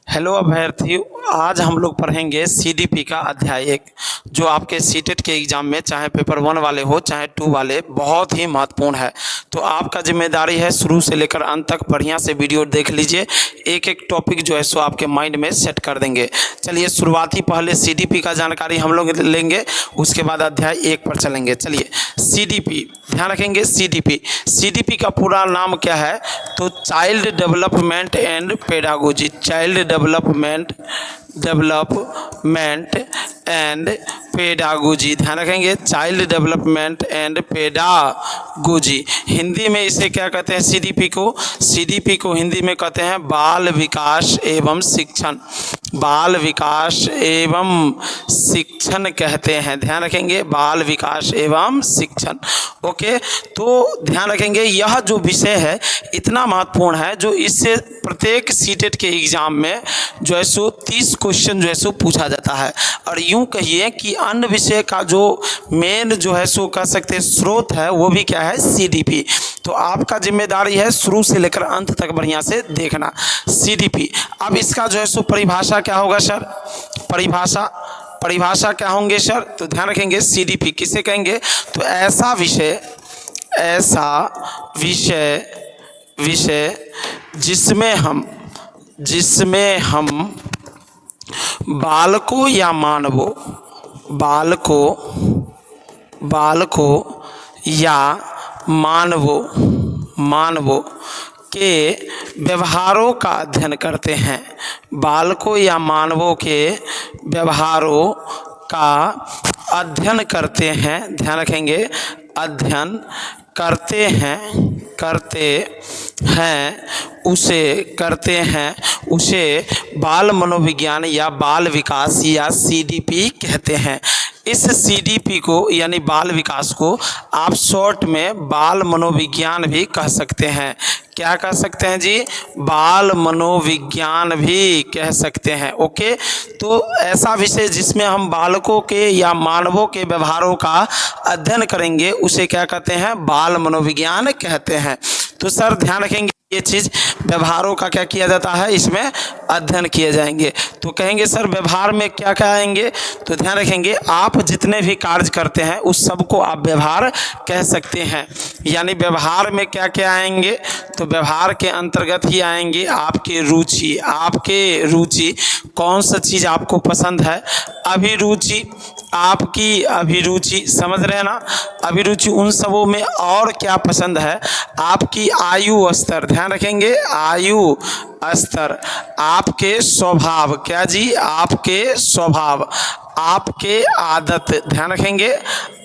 Hello अभ्यर्थियों, आज हम लोग पढ़ेंगे सीडीपी का अध्याय 1 जो आपके सीटेट के एग्ज़ाम में चाहे पेपर 1 वाले हो चाहे 2 वाले बहुत ही महत्वपूर्ण है। तो आपका जिम्मेदारी है शुरू से लेकर अंत तक बढ़िया से वीडियो देख लीजिए। एक एक टॉपिक जो है सो आपके माइंड में सेट कर देंगे। चलिए शुरुआती पहले सीडीपी का जानकारी हम लोग लेंगे, उसके बाद अध्याय 1 पर चलेंगे। चलिए सीडीपी ध्यान रखेंगे। सीडीपी का पूरा नाम क्या है? तो child development and pedagogy, child development and pedagogy. ध्यान रखेंगे, child development and pedagogy. Hindi में इसे क्या कहते हैं? सीडीपी को हिंदी में कहते हैं बाल विकास एवं शिक्षण, बाल विकास एवं शिक्षण कहते हैं। ध्यान रखेंगे, बाल विकास एवं शिक्षण। ओके, तो ध्यान रखेंगे यह जो विषय है इतना महत्वपूर्ण है जो इससे प्रत्येक सीटेट के एग्जाम में जो है सो 30 क्वेश्चन जो है सो पूछा जाता है। और यूं कहिए कि अन्य विषय का जो मेन जो है सो कह सकते हैं स्रोत है वो भी क्या है? सीडीपी। तो आपका जिम्मेदारी है शुरू से लेकर अंत तक बढ़िया से देखना सीडीपी। अब इसका जो है सो परिभाषा क्या होगा सर? परिभाषा क्या होंगे सर? तो ध्यान रखेंगे सीडीपी किसे कहेंगे? तो ऐसा विषय जिसमें हम बालकों या मानवों के व्यवहारों का अध्ययन करते हैं, बालकों या मानवों के व्यवहारों का अध्ययन करते हैं। ध्यान रखेंगे, अध्ययन करते हैं उसे बाल मनोविज्ञान या बाल विकास या सीडीपी कहते हैं। इस सीडीपी को यानी बाल विकास को आप शॉर्ट में बाल मनोविज्ञान भी कह सकते हैं। क्या कह सकते हैं जी? बाल मनोविज्ञान भी कह सकते हैं। ओके, तो ऐसा विषय जिसमें हम बालकों के या मानवों के व्यवहारों का अध्ययन करेंगे उसे क्या कहते हैं? बाल मनोविज्ञान कहते हैं। तो सर ध्यान रखेंगे ये चीज़, व्यवहारों का क्या किया जाता है? इसमें अध्ययन किए जाएंगे। तो कहेंगे सर व्यवहार में क्या क्या आएंगे? तो ध्यान रखेंगे आप जितने भी कार्य करते हैं उस सब को आप व्यवहार कह सकते हैं। यानी व्यवहार में क्या क्या आएंगे? तो व्यवहार के अंतर्गत ही आएंगे आपके रुचि, कौन सा चीज़ आपको पसंद है, अभिरुचि, आपकी अभिरुचि, समझ रहे हैं ना? अभिरुचि उन सबों में, और क्या पसंद है, आपकी आयु स्तर, ध्यान रखेंगे आयु स्तर, आपके स्वभाव, क्या जी? आपके स्वभाव, आपके आदत, ध्यान रखेंगे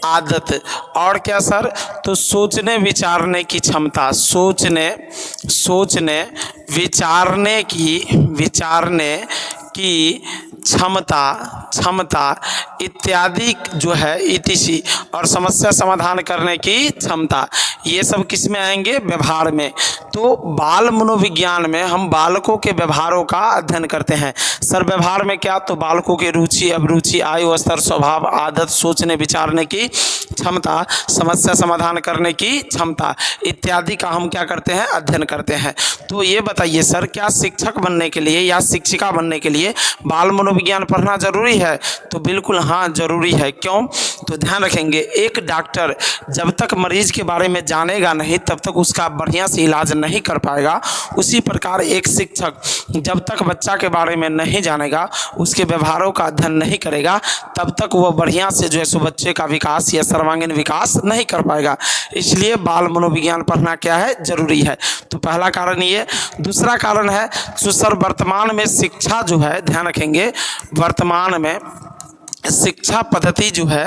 आदत, और क्या सर? तो सोचने विचारने की क्षमता, सोचने विचारने की क्षमता इत्यादि जो है इतिशी, और समस्या समाधान करने की क्षमता, ये सब किस में आएंगे? व्यवहार में। तो बाल मनोविज्ञान में हम बालकों के व्यवहारों का अध्ययन करते हैं। सर व्यवहार में क्या? तो बालकों के रुचि, अभिरुचि, आयु स्तर, स्वभाव, आदत, सोचने विचारने की क्षमता, समस्या समाधान करने की क्षमता इत्यादि का हम क्या करते हैं? अध्ययन करते हैं। तो ये बताइए सर, क्या शिक्षक बनने के लिए या शिक्षिका बनने के लिए बाल मनोविज्ञान पढ़ना जरूरी है? तो बिल्कुल हाँ जरूरी है। क्यों? तो ध्यान रखेंगे एक डॉक्टर जब तक मरीज के बारे में जानेगा नहीं तब तक उसका बढ़िया से इलाज नहीं कर पाएगा। उसी प्रकार एक शिक्षक जब तक बच्चा के बारे में नहीं जानेगा, उसके व्यवहारों का अध्ययन नहीं करेगा, तब तक वह बढ़िया से जो है सो बच्चे का विकास या सर्वांगीण विकास नहीं कर पाएगा। इसलिए बाल मनोविज्ञान पढ़ना क्या है? जरूरी है। तो पहला कारण ये। दूसरा कारण है तो सर वर्तमान में शिक्षा जो है, ध्यान रखेंगे वर्तमान में शिक्षा पद्धति जो है,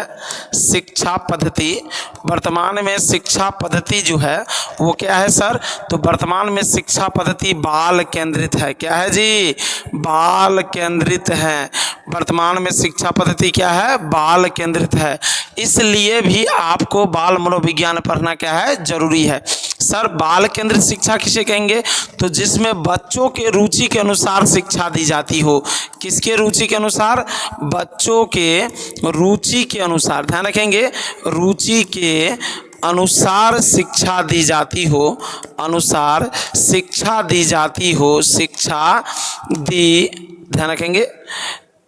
वर्तमान में शिक्षा पद्धति जो है वो क्या है सर? तो वर्तमान में शिक्षा पद्धति बाल केंद्रित है। क्या है जी? बाल केंद्रित है। वर्तमान में शिक्षा पद्धति क्या है? बाल केंद्रित है। इसलिए भी आपको बाल मनोविज्ञान पढ़ना क्या है? जरूरी है। सर बाल केंद्रित शिक्षा किसे कहेंगे? तो जिसमें बच्चों के रुचि के अनुसार शिक्षा दी जाती हो। किसके रुचि के अनुसार? बच्चों के रुचि के अनुसार, ध्यान रखेंगे रुचि के अनुसार शिक्षा दी जाती हो, अनुसार शिक्षा दी जाती हो, शिक्षा दी, ध्यान रखेंगे,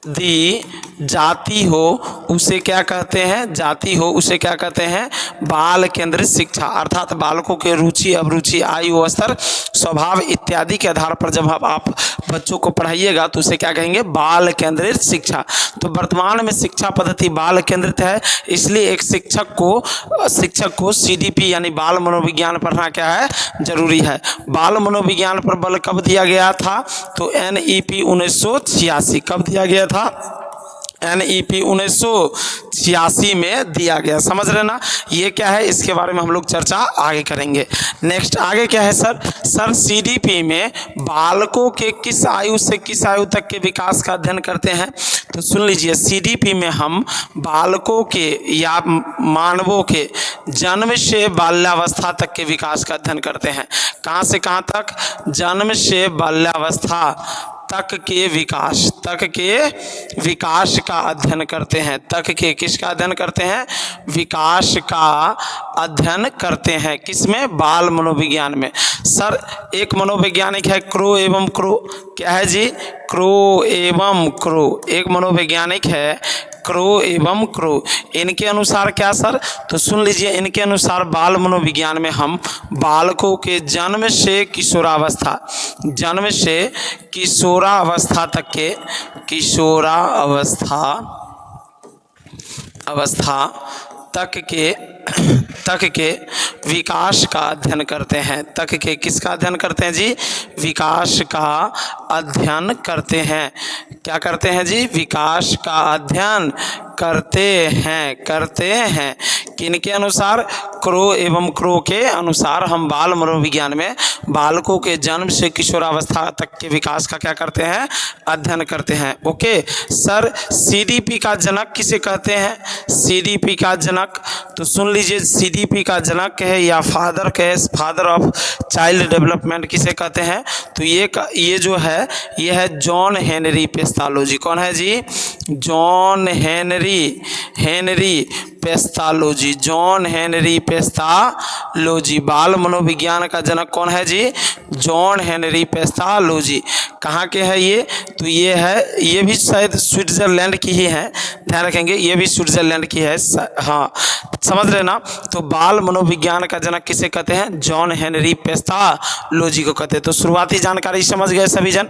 दी जाती हो उसे क्या कहते हैं, जाती हो उसे क्या कहते हैं, बाल केंद्रित शिक्षा। अर्थात बालकों के रुचि अभिरुचि आयु स्तर स्वभाव इत्यादि के आधार पर जब आप बच्चों को पढ़ाइएगा तो उसे क्या कहेंगे, बाल केंद्रित शिक्षा। तो वर्तमान में शिक्षा पद्धति बाल केंद्रित है, इसलिए एक शिक्षक को CDP यानी बाल मनोविज्ञान पढ़ना क्या है, जरूरी है। बाल मनोविज्ञान पर बल कब दिया गया था, तो NEP 1986 कब दिया गया था, NEP 1986 में दिया गया। समझ रहे ना, ये क्या है, इसके बारे में हम लोग चर्चा आगे करेंगे। नेक्स्ट आगे क्या है सर CDP में बालकों के किस आयु से किस आयु तक के विकास का अध्ययन करते हैं, तो सुन लीजिए, CDP में हम बालकों के या मानवों के जन्म से बाल्यावस्था तक के विकास का अध्ययन करते हैं। कहाँ से कहाँ तक, जन्म से बाल्यावस्था तक के विकास का अध्ययन करते हैं। तक के किसका अध्ययन करते हैं, विकास का अध्ययन करते हैं। किसमें, बाल मनोविज्ञान में। सर एक मनोवैज्ञानिक है क्रो एवं क्रो, क्या है जी, क्रो एवं क्रो, एक मनोवैज्ञानिक है क्रो एवं क्रो। इनके अनुसार क्या सर, तो सुन लीजिए, इनके अनुसार बाल मनोविज्ञान में हम बालकों के जन्म से किशोरावस्था, जन्म से किशोरावस्था तक के, किशोरावस्था तक के विकास का अध्ययन करते हैं। तक के किसका अध्ययन करते हैं जी, विकास का अध्ययन करते हैं। क्या करते हैं जी, विकास का अध्ययन करते हैं। किनके अनुसार, क्रो एवं क्रो के अनुसार हम बाल मनोविज्ञान में बालकों के जन्म से किशोरावस्था तक के विकास का क्या करते हैं, अध्ययन करते हैं। ओके सर, CDP का जनक किसे कहते हैं, CDP का जनक, तो सुन लीजिए, CDP का जनक है या फादर ऑफ चाइल्ड डेवलपमेंट किसे कहते हैं, तो ये जो है, ये है जॉन हेनरी पेस्टालोजी। कौन है जी, John Henry Pestalozzi, John Henry Pestalozzi. बाल मनोविज्ञान का जनक कौन है जी, जॉन हेनरी पेस्टालोजी। कहाँ के हैं ये, तो ये भी शायद स्विट्जरलैंड की ही है, ध्यान रखेंगे, ये भी स्विट्जरलैंड की है। हाँ समझ रहे ना, तो बाल मनोविज्ञान का जनक किसे कहते हैं, जॉन हेनरी पेस्टालोजी को कहते हैं। तो शुरुआती जानकारी समझ गए सभी जन,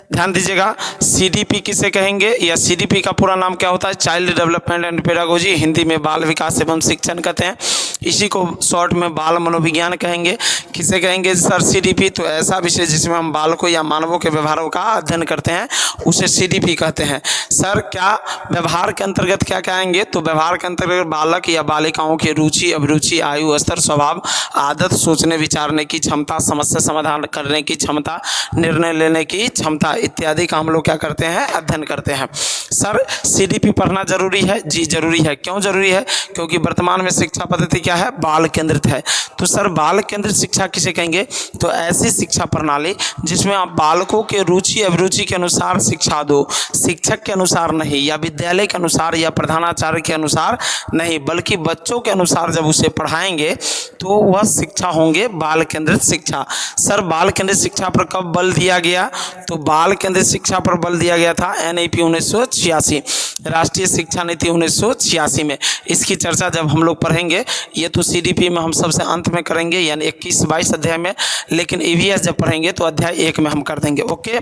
ध्यान दीजिएगा। CDP किसे कहेंगे, या CDP का पूरा नाम क्या होता है, child development and pedagogy, Hindi में बाल विकास एवं शिक्षण कहते हैं। इसी को शॉर्ट में बाल मनोविज्ञान कहेंगे। किसे कहेंगे सर CDP, तो ऐसा विषय जिसमें हम बालकों या मानवों के व्यवहारों का अध्ययन करते हैं उसे CDP कहते हैं। सर क्या व्यवहार के अंतर्गत क्या कहेंगे, तो व्यवहार के अंतर्गत बालक या बालिकाओं की रुचि अभिरुचि आयु स्तर स्वभाव आदत सोचने विचारने की क्षमता समस्या समाधान करने की क्षमता निर्णय लेने की क्षमता इत्यादि का हम लोग क्या करते हैं, अध्ययन करते हैं। सर CDP पढ़ना जरूरी है जी, जरूरी है। क्यों जरूरी है, क्योंकि वर्तमान में शिक्षा पद्धति क्या है, बाल केंद्रित है। तो सर बाल केंद्रित शिक्षा किसे कहेंगे, तो ऐसी शिक्षा प्रणाली जिसमें आप बालकों के रुचि अभिरुचि के अनुसार शिक्षा दो, शिक्षक के अनुसार नहीं या विद्यालय के अनुसार या प्रधानाचार्य के अनुसार नहीं, बल्कि बच्चों के अनुसार जब उसे पढ़ाएंगे तो वह शिक्षा होंगे बाल केंद्रित शिक्षा। सर बाल केंद्रित शिक्षा पर कब बल दिया गया, तो बाल केंद्रित शिक्षा पर बल दिया गया था NEP 1986, राष्ट्रीय शिक्षा नीति 1986 में। इसकी चर्चा जब हम लोग पढ़ेंगे, ये तो CDP में हम सबसे अंत में करेंगे, यानी 21-22 अध्याय में, लेकिन EVS जब पढ़ेंगे तो अध्याय 1 में हम कर देंगे। ओके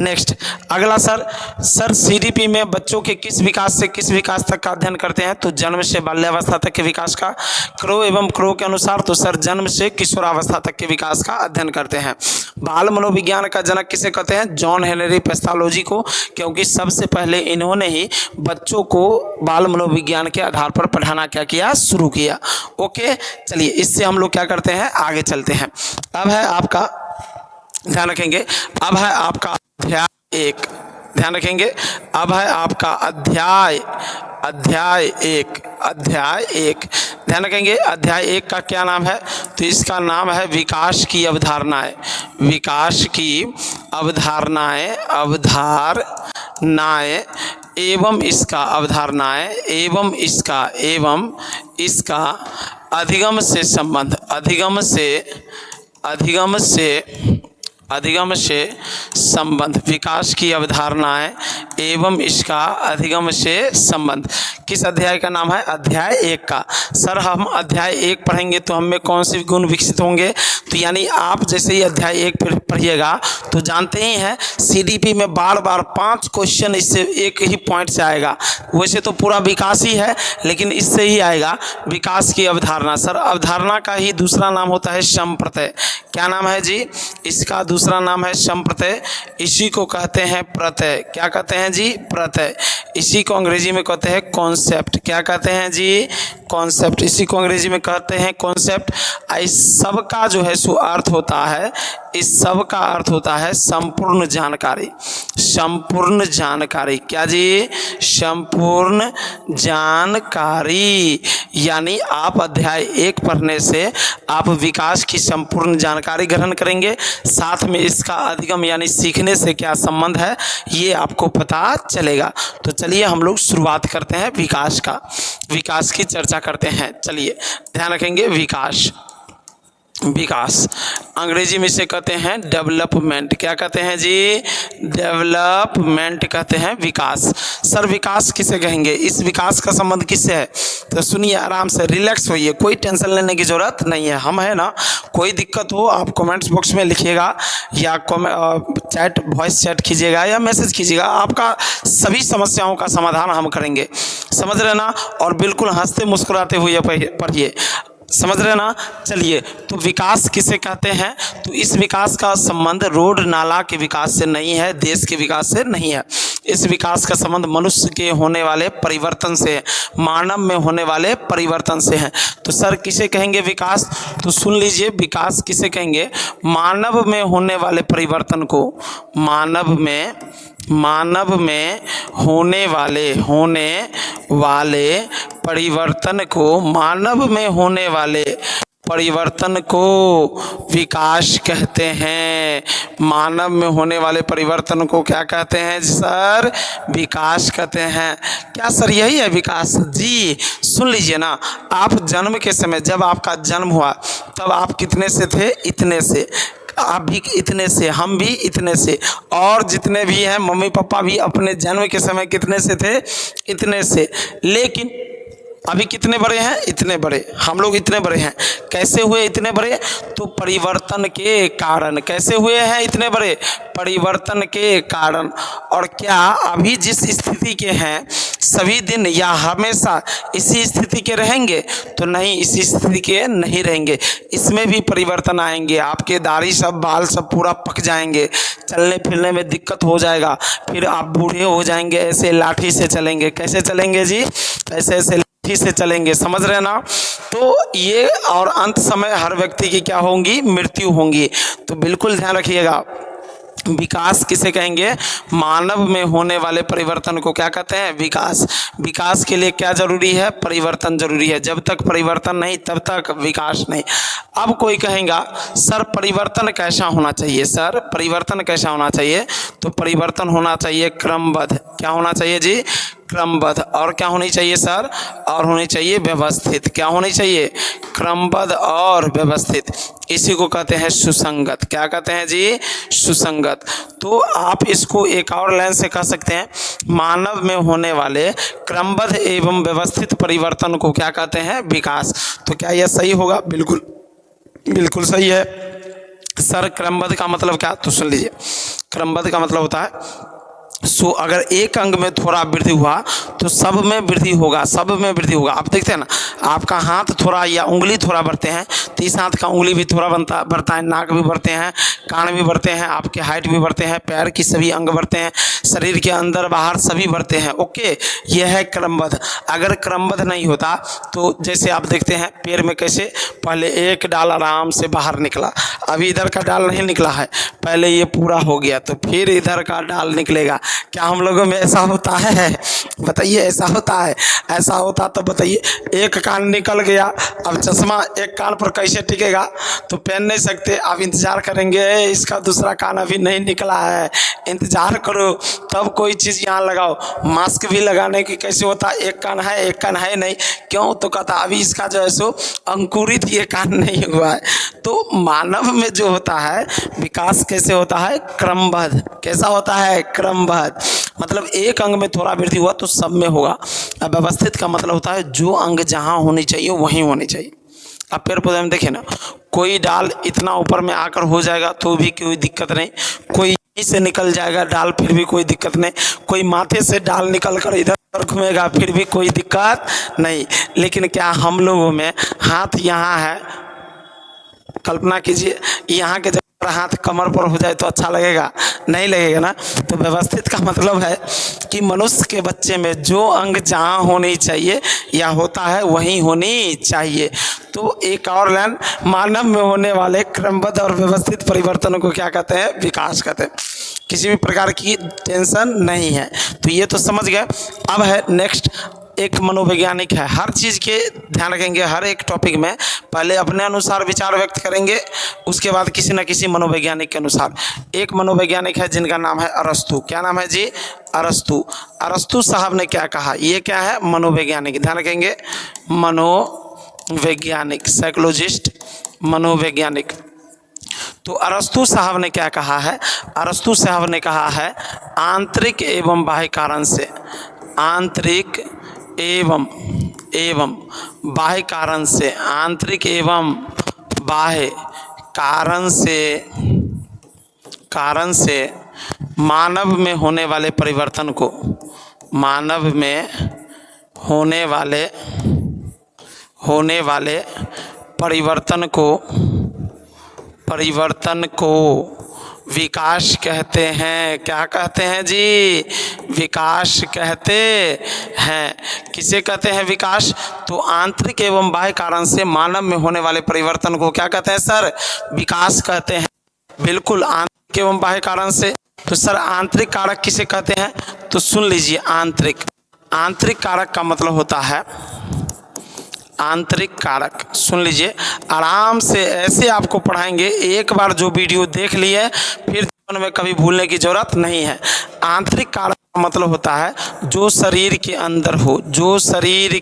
नेक्स्ट अगला सर CDP में बच्चों के किस विकास से किस विकास तक का अध्ययन करते हैं, तो जन्म से बाल्यावस्था तक के विकास का। क्रो एवं क्रो के अनुसार तो सर जन्म से किशोरावस्था तक के विकास का अध्ययन करते हैं। बाल मनोविज्ञान का जनक किसे कहते हैं, जॉन हेनरी पेस्टालोजी को, क्योंकि सबसे पहले इन्होंने ही बच्चों को बाल मनोविज्ञान के आधार पर पढ़ाना क्या किया, शुरू किया। ओके चलिए, इससे हम लोग क्या करते हैं, आगे चलते हैं। अब है आपका, ध्यान रखेंगे, अब है आपका अध्याय 1, ध्यान रखेंगे, अब है आपका अध्याय 1, ध्यान रखेंगे। अध्याय 1 का क्या नाम है, तो इसका नाम है विकास की अवधारणाएं, विकास की अवधारणाएं एवं इसका अवधारणाएं एवं इसका अधिगम से संबंध, अधिगम से संबंध, विकास की अवधारणाएं एवं इसका अधिगम से संबंध। किस अध्याय का नाम है? अध्याय 1 का। सर हम अध्याय 1 पढ़ेंगे तो हम में कौन से गुण विकसित होंगे? तो यानी आप जैसे ही अध्याय 1 पढ़िएगा तो जानते ही हैं सीडीपी में बार बार 5 क्वेश्चन इससे एक ही पॉइंट से आएगा। वैसे तो पूरा विकास ही है लेकिन इससे ही आएगा विकास की अवधारणा। सर अवधारणा का ही दूसरा नाम होता है संप्रत्यय। क्या नाम है जी? इसका दूसरा नाम है संप्रत्यय। इसी को कहते हैं प्रत्यय। क्या कहते हैं जी? प्रत्यय। इसी को अंग्रेजी में कहते हैं कॉन्सेप्ट। क्या कहते हैं जी? कॉन्सेप्ट। इसी को अंग्रेजी में कहते हैं कॉन्सेप्ट। इस सब का जो है सो अर्थ होता है, इस सब का अर्थ होता है संपूर्ण जानकारी। संपूर्ण जानकारी। क्या जी? संपूर्ण जानकारी। यानी आप अध्याय 1 पढ़ने से आप विकास की संपूर्ण जानकारी ग्रहण करेंगे, साथ में इसका अधिगम यानी सीखने से क्या संबंध है ये आपको पता चलेगा। तो चलिए हम लोग शुरुआत करते हैं विकास का, विकास की चर्चा करते हैं। चलिए ध्यान रखेंगे विकास। विकास अंग्रेजी में से कहते हैं डेवलपमेंट। क्या कहते हैं जी? डेवलपमेंट कहते हैं विकास। सर विकास किसे कहेंगे? इस विकास का संबंध किससे है? तो सुनिए आराम से, रिलैक्स होइए, कोई टेंशन लेने की जरूरत नहीं है। हम है ना, कोई दिक्कत हो आप कमेंट्स बॉक्स में लिखिएगा या चैट वॉइस चैट कीजिएगा या मैसेज कीजिएगा, आपका सभी समस्याओं का समाधान हम करेंगे। समझ रहे ना? और बिल्कुल हंसते मुस्कुराते हुए पढ़िए। समझ रहे ना? चलिए तो विकास किसे कहते हैं? तो इस विकास का संबंध रोड नाला के विकास से नहीं है, देश के विकास से नहीं है। इस विकास का संबंध मनुष्य के होने वाले परिवर्तन से है, मानव में होने वाले परिवर्तन से है। तो सर किसे कहेंगे विकास? तो सुन लीजिए, विकास किसे कहेंगे? मानव में होने वाले परिवर्तन को, मानव में होने वाले परिवर्तन को, मानव में होने वाले परिवर्तन को विकास कहते हैं। मानव में होने वाले परिवर्तन को क्या कहते हैं सर? विकास कहते हैं। क्या सर यही है विकास? जी सुन लीजिए ना, आप जन्म के समय जब आपका जन्म हुआ तब आप कितने से थे? इतने से। आप भी इतने से, हम भी इतने से, और जितने भी हैं मम्मी पापा भी अपने जन्म के समय कितने से थे? इतने से। लेकिन अभी कितने बड़े हैं? इतने बड़े। हम लोग इतने बड़े हैं। कैसे हुए इतने बड़े? तो परिवर्तन के कारण। कैसे हुए हैं इतने बड़े? परिवर्तन के कारण। और क्या अभी जिस स्थिति के हैं सभी दिन या हमेशा इसी स्थिति के रहेंगे? तो नहीं, इसी स्थिति के नहीं रहेंगे, इसमें भी परिवर्तन आएंगे। आपके दाढ़ी सब, बाल सब पूरा पक जाएंगे, चलने फिरने में दिक्कत हो जाएगा, फिर आप बूढ़े हो जाएंगे, ऐसे लाठी से चलेंगे। कैसे चलेंगे जी? ऐसे लाठी से चलेंगे। समझ रहे ना? तो ये और अंत समय हर व्यक्ति की क्या होंगी? मृत्यु होंगी। तो बिल्कुल ध्यान रखिएगा। विकास किसे कहेंगे? मानव में होने वाले परिवर्तन को क्या कहते हैं? विकास। विकास के लिए क्या जरूरी है? परिवर्तन जरूरी है। जब तक परिवर्तन नहीं तब तक विकास नहीं। अब कोई कहेगा सर परिवर्तन कैसा होना चाहिए? सर परिवर्तन कैसा होना चाहिए? तो परिवर्तन होना चाहिए क्रमबद्ध। क्या होना चाहिए जी? क्रमबद्ध। और क्या होनी चाहिए सर? और होनी चाहिए व्यवस्थित। क्या होनी चाहिए? क्रमबद्ध और व्यवस्थित। इसी को कहते हैं सुसंगत। क्या कहते हैं जी? सुसंगत। तो आप इसको एक और लाइन से कह सकते हैं, मानव में होने वाले क्रमबद्ध एवं व्यवस्थित परिवर्तन को क्या कहते हैं? विकास। तो क्या यह सही होगा? बिल्कुल बिल्कुल सही है। सर क्रमबद्ध का मतलब क्या? तो सुन लीजिए, क्रमबद्ध का मतलब होता है अगर एक अंग में थोड़ा वृद्धि हुआ तो सब में वृद्धि होगा, सब में वृद्धि होगा। आप देखते हैं ना, आपका हाथ थोड़ा या उंगली थोड़ा बढ़ते हैं तो इस हाथ का उंगली भी थोड़ा बढ़ता है, नाक भी बढ़ते हैं, कान भी बढ़ते हैं, आपके हाइट भी बढ़ते हैं, पैर की सभी अंग बढ़ते हैं, शरीर के अंदर बाहर सभी बढ़ते हैं। ओके, यह है क्रमबद्ध। अगर क्रमबद्ध नहीं होता तो जैसे आप देखते हैं पैर में कैसे पहले एक डाल आराम से बाहर निकला, अभी इधर का डाल नहीं निकला है, पहले ये पूरा हो गया तो फिर इधर का डाल निकलेगा। क्या हम लोगों में ऐसा होता है? बताइए। बताइए ऐसा होता है? ऐसा होता तो बताइए। एक कान निकल गया, अब चश्मा एक कान पर कैसे टिकेगा? तो पहन नहीं सकते, आप इंतज़ार करेंगे, इसका दूसरा कान अभी नहीं निकला है, इंतज़ार करो तब कोई चीज़ यहाँ लगाओ। मास्क भी लगाने की कैसे होता है? एक कान है एक कान है नहीं, क्यों? तो कहता अभी इसका जो है सो अंकुरित ये कान नहीं हुआ है। तो मानव में जो होता है विकास कैसे होता है? क्रमबद्ध। कैसा होता है? क्रमबद्ध। मतलब एक अंग में थोड़ा वृद्धि हुआ तो सब में होगा। अब व्यवस्थित का मतलब होता है जो अंग जहाँ होनी चाहिए वहीं होनी चाहिए। अब पेड़ पौधे में देखें ना, कोई डाल इतना ऊपर में आकर हो जाएगा तो भी कोई दिक्कत नहीं, कोई यहीं से निकल जाएगा डाल फिर भी कोई दिक्कत नहीं, कोई माथे से डाल निकल कर इधर घूमेगा फिर भी कोई दिक्कत नहीं। लेकिन क्या हम लोगों में हाथ यहाँ है, कल्पना कीजिए यहाँ के जगह हाथ कमर पर हो जाए तो अच्छा लगेगा? नहीं लगेगा ना। तो व्यवस्थित का मतलब है कि मनुष्य के बच्चे में जो अंग जहाँ होनी चाहिए या होता है वहीं होनी चाहिए। तो एक और लाइन, मानव में होने वाले क्रमबद्ध और व्यवस्थित परिवर्तन को क्या कहते हैं? विकास कहते हैं। किसी भी प्रकार की टेंशन नहीं है। तो ये तो समझ गए। अब है नेक्स्ट, एक मनोवैज्ञानिक है। हर चीज़ के ध्यान रखेंगे, हर एक टॉपिक में पहले अपने अनुसार विचार व्यक्त करेंगे, उसके बाद किसी न किसी मनोवैज्ञानिक के अनुसार। एक मनोवैज्ञानिक है जिनका नाम है अरस्तु। क्या नाम है जी? अरस्तु। अरस्तु साहब ने क्या कहा? ये क्या है? मनोवैज्ञानिक। ध्यान रखेंगे, मनोवैज्ञानिक, साइकोलॉजिस्ट, मनोवैज्ञानिक। तो अरस्तु साहब ने क्या कहा है? अरस्तु साहब ने कहा है आंतरिक एवं बाह्य कारण से, आंतरिक एवं बाह्य कारण से, आंतरिक एवं बाह्य कारण से मानव में होने वाले परिवर्तन को, मानव में होने वाले परिवर्तन को विकास कहते हैं। क्या कहते हैं जी? विकास कहते हैं। किसे कहते हैं विकास? तो आंतरिक एवं बाह्य कारण से मानव में होने वाले परिवर्तन को क्या कहते हैं सर? विकास कहते हैं। बिल्कुल, आंतरिक एवं बाह्य कारण से। तो सर आंतरिक कारक किसे कहते हैं? तो सुन लीजिए, आंतरिक कारक का मतलब होता है, आंतरिक कारक सुन लीजिए, आराम से ऐसे आपको पढ़ाएंगे, एक बार जो वीडियो देख लिए फिर जीवन में कभी भूलने की जरूरत नहीं है। आंतरिक कारक का मतलब होता है जो शरीर के अंदर हो, जो शरीर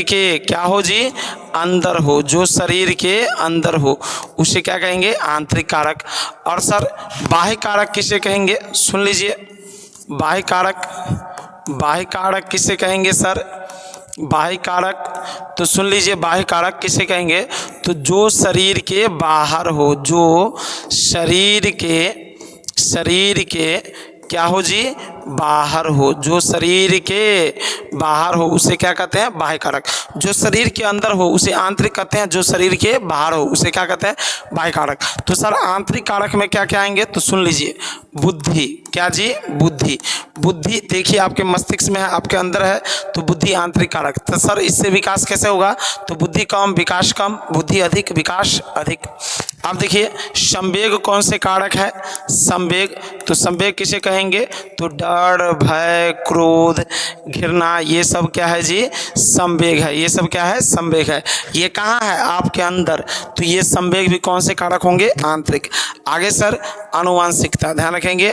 के क्या हो जी? अंदर हो, जो शरीर के अंदर हो उसे क्या कहेंगे? आंतरिक कारक। और सर बाह्य कारक किसे कहेंगे? सुन लीजिए, बाह्य कारक किसे कहेंगे सर? बाह्य कारक, तो सुन लीजिए बाह्य कारक किसे कहेंगे? तो जो शरीर के बाहर हो, जो शरीर के क्या हो जी? बाहर हो, जो शरीर के बाहर हो उसे क्या कहते हैं? बाह्य कारक। जो शरीर के अंदर हो उसे आंतरिक कहते हैं, जो शरीर के बाहर हो उसे क्या कहते हैं? बाह्य कारक। तो सर आंतरिक कारक में क्या क्या आएंगे? तो सुन लीजिए, बुद्धि। क्या जी? बुद्धि देखिए आपके मस्तिष्क में है, आपके अंदर है, तो बुद्धि आंतरिक कारक। तो सर इससे विकास कैसे होगा? तो बुद्धि कम विकास कम, बुद्धि अधिक विकास अधिक। अब देखिए संवेग कौन से कारक है? संवेग, तो संवेग किसे कहेंगे? तो डर, भय, क्रोध, घृणा, ये सब क्या है जी? संवेग है। ये सब क्या है? संवेग है। ये कहाँ है? आपके अंदर। तो ये संवेग भी कौन से कारक होंगे? आंतरिक। आगे सर आनुवंशिकता, ध्यान रखेंगे,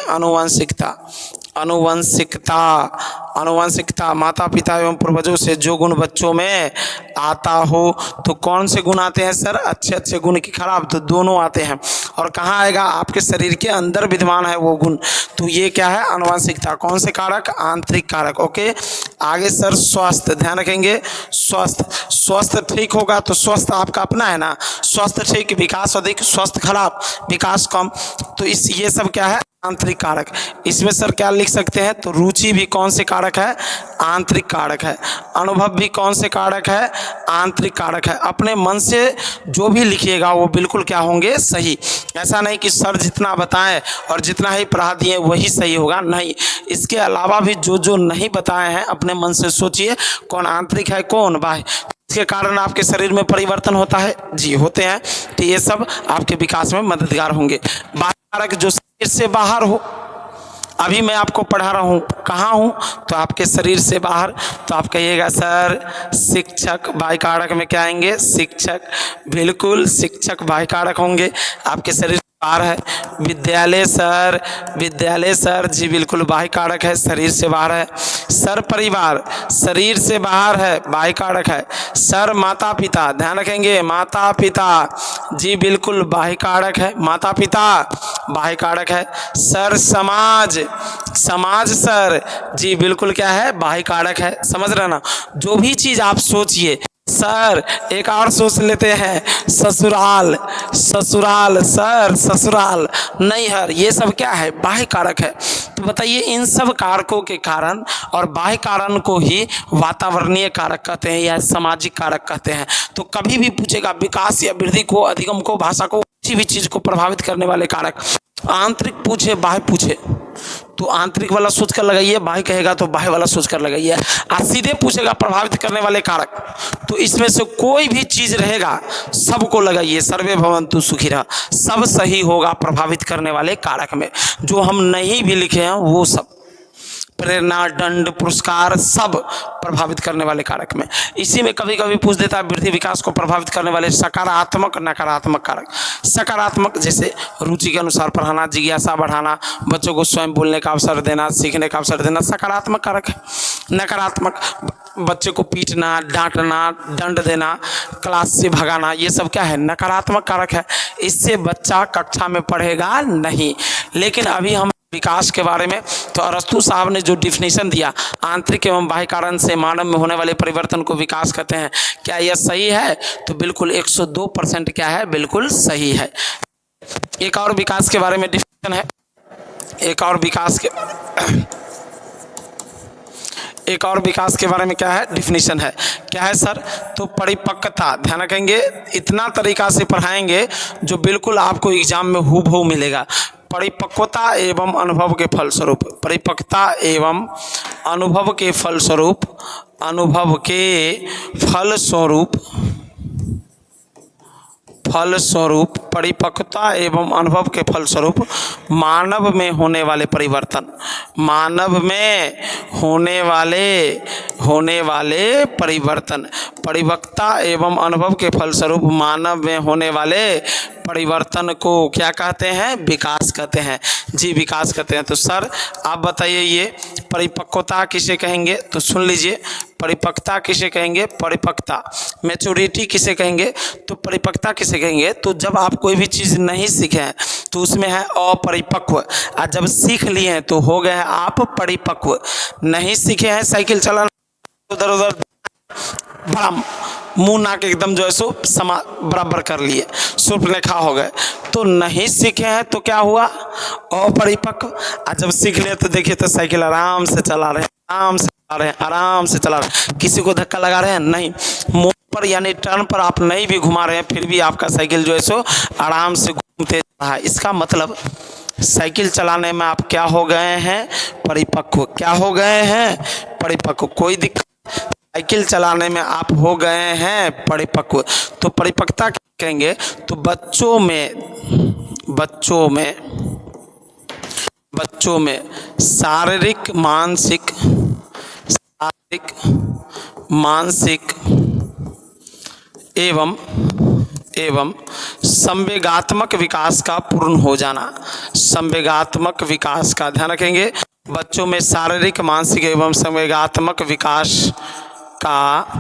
अनुवंशिकता माता पिता एवं पूर्वजों से जो गुण बच्चों में आता हो। तो कौन से गुण आते हैं सर? अच्छे गुण की खराब? तो दोनों आते हैं। और कहाँ आएगा? आपके शरीर के अंदर विद्यमान है वो गुण। तो ये क्या है? अनुवंशिकता। कौन से कारक? आंतरिक कारक। ओके, आगे सर स्वास्थ्य, ध्यान रखेंगे, स्वास्थ्य ठीक होगा तो स्वास्थ्य आपका अपना है ना, स्वास्थ्य ठीक, विकास अधिक, स्वास्थ्य खराब, विकास कम। तो ये सब क्या है? आंतरिक कारक। इसमें सर क्या लिख सकते हैं? तो रुचि भी कौन से कारक है? आंतरिक कारक है। अनुभव भी कौन से कारक है? आंतरिक कारक है। अपने मन से जो भी लिखिएगा वो बिल्कुल क्या होंगे? सही। ऐसा नहीं कि सर जितना बताएं और जितना ही पढ़ा दिए वही सही होगा, नहीं। इसके अलावा भी जो नहीं बताए हैं अपने मन से सोचिए, कौन आंतरिक है कौन बाह्य। इसके कारण आपके शरीर में परिवर्तन होता है जी, होते हैं। तो ये सब आपके विकास में मददगार होंगे। बाह्य कारक जो शरीर से बाहर हो, अभी मैं आपको पढ़ा रहा हूँ, कहाँ हूँ, तो आपके शरीर से बाहर। तो आप कहिएगा सर शिक्षक बाह्य कारक में क्या आएंगे, शिक्षक, बिल्कुल शिक्षक बाह्य कारक होंगे, आपके शरीर बाहर है। विद्यालय सर, विद्यालय सर, जी बिल्कुल बाह्य कारक है, शरीर से बाहर है। सर परिवार, शरीर से बाहर है, बाह्य कारक है। सर माता पिता, ध्यान रखेंगे, माता पिता, जी बिल्कुल बाह्य कारक है, माता पिता बाह्य कारक है। सर समाज, समाज सर, जी बिल्कुल क्या है, बाह्य कारक है। समझ रहे ना, जो भी चीज़ आप सोचिए। सर एक और सोच लेते हैं, ससुराल, ससुराल सर, ससुराल, नैहर, ये सब क्या है, बाह्य कारक है। तो बताइए इन सब कारकों के कारण, और बाह्य कारण को ही वातावरणीय कारक कहते हैं या सामाजिक कारक कहते हैं। तो कभी भी पूछेगा विकास या वृद्धि को, अधिगम को, भाषा को, किसी भी चीज को प्रभावित करने वाले कारक, आंतरिक पूछे बाह्य पूछे तो आंतरिक वाला सोच कर लगाइए, बाह्य कहेगा तो बाह्य वाला सोच कर लगाइए। और सीधे पूछेगा प्रभावित करने वाले कारक, तो इसमें से कोई भी चीज रहेगा सबको लगाइए। सर्वे भवन्तु सुखिनः, सब सही होगा प्रभावित करने वाले कारक में। जो हम नहीं भी लिखे हैं वो सब, प्रेरणा, दंड, पुरस्कार, सब प्रभावित करने वाले कारक में। इसी में कभी कभी पूछ देता है वृद्धि विकास को प्रभावित करने वाले सकारात्मक नकारात्मक कारक। सकारात्मक जैसे रुचि के अनुसार पढ़ाना, जिज्ञासा बढ़ाना, बच्चों को स्वयं बोलने का अवसर देना, सीखने का अवसर देना, सकारात्मक कारक है। नकारात्मक बच्चे को पीटना, डांटना, दंड देना, क्लास से भगाना, ये सब क्या है, नकारात्मक कारक है। इससे बच्चा कक्षा में पढ़ेगा नहीं। लेकिन अभी हम विकास के बारे में, तो अरस्तु साहब ने जो डिफिनेशन दिया, आंतरिक एवं बाह्य कारण से मानव में होने वाले परिवर्तन को विकास कहते हैं, क्या यह सही है? तो बिल्कुल 102% क्या है, बिल्कुल सही है। एक और विकास के बारे में डिफिनेशन है, एक और विकास के बारे में क्या है, डिफिनेशन है, क्या है सर? तो परिपक्वता, ध्यान रखेंगे, इतना तरीका से पढ़ाएंगे जो बिल्कुल आपको एग्जाम में हूबहू मिलेगा। परिपक्वता एवं अनुभव के फलस्वरूप, परिपक्वता एवं अनुभव के फलस्वरूप, अनुभव के फलस्वरूप, परिपक्वता एवं अनुभव के फलस्वरूप मानव में होने वाले परिवर्तन, मानव में होने वाले परिवर्तन, परिपक्वता एवं अनुभव के फलस्वरूप मानव में होने वाले परिवर्तन को क्या कहते हैं, विकास कहते हैं। जी विकास कहते हैं। तो सर आप बताइए ये परिपक्वता किसे कहेंगे? तो सुन लीजिए, परिपक्वता किसे कहेंगे, परिपक्वता। मैच्योरिटी किसे कहेंगे? तो परिपक्वता किसे कहेंगे? तो जब आप कोई भी चीज़ नहीं सीखे हैं तो उसमें है अपरिपक्व, और जब सीख लिए हैं तो हो गए हैं आप परिपक्व। नहीं सीखे हैं साइकिल चलाना, उधर उधर बड़ा मुंह नाक एकदम जो है सो समा बराबर कर लिए, सूर्पनेखा हो गए। तो नहीं सीखे हैं तो क्या हुआ, अपरिपक्व। और जब सीख लिए तो देखिए तो साइकिल आराम से चला रहे हैं, आराम से चला रहे हैं, आराम से चला रहे हैं, किसी को धक्का लगा रहे हैं नहीं, मोड़ पर यानी टर्न पर आप नहीं भी घुमा रहे हैं फिर भी आपका साइकिल जो है सो आराम से घूमते रहा है। इसका मतलब साइकिल चलाने में आप क्या हो गए हैं, परिपक्व। क्या हो गए हैं, परिपक्व। कोई दिक्कत, साइकिल चलाने में आप हो गए हैं परिपक्व। तो परिपक्वता कहेंगे तो बच्चों में शारीरिक मानसिक एवं संवेगात्मक विकास का पूर्ण हो जाना। संवेगात्मक विकास का ध्यान रखेंगे, बच्चों में शारीरिक, मानसिक एवं संवेगात्मक विकास का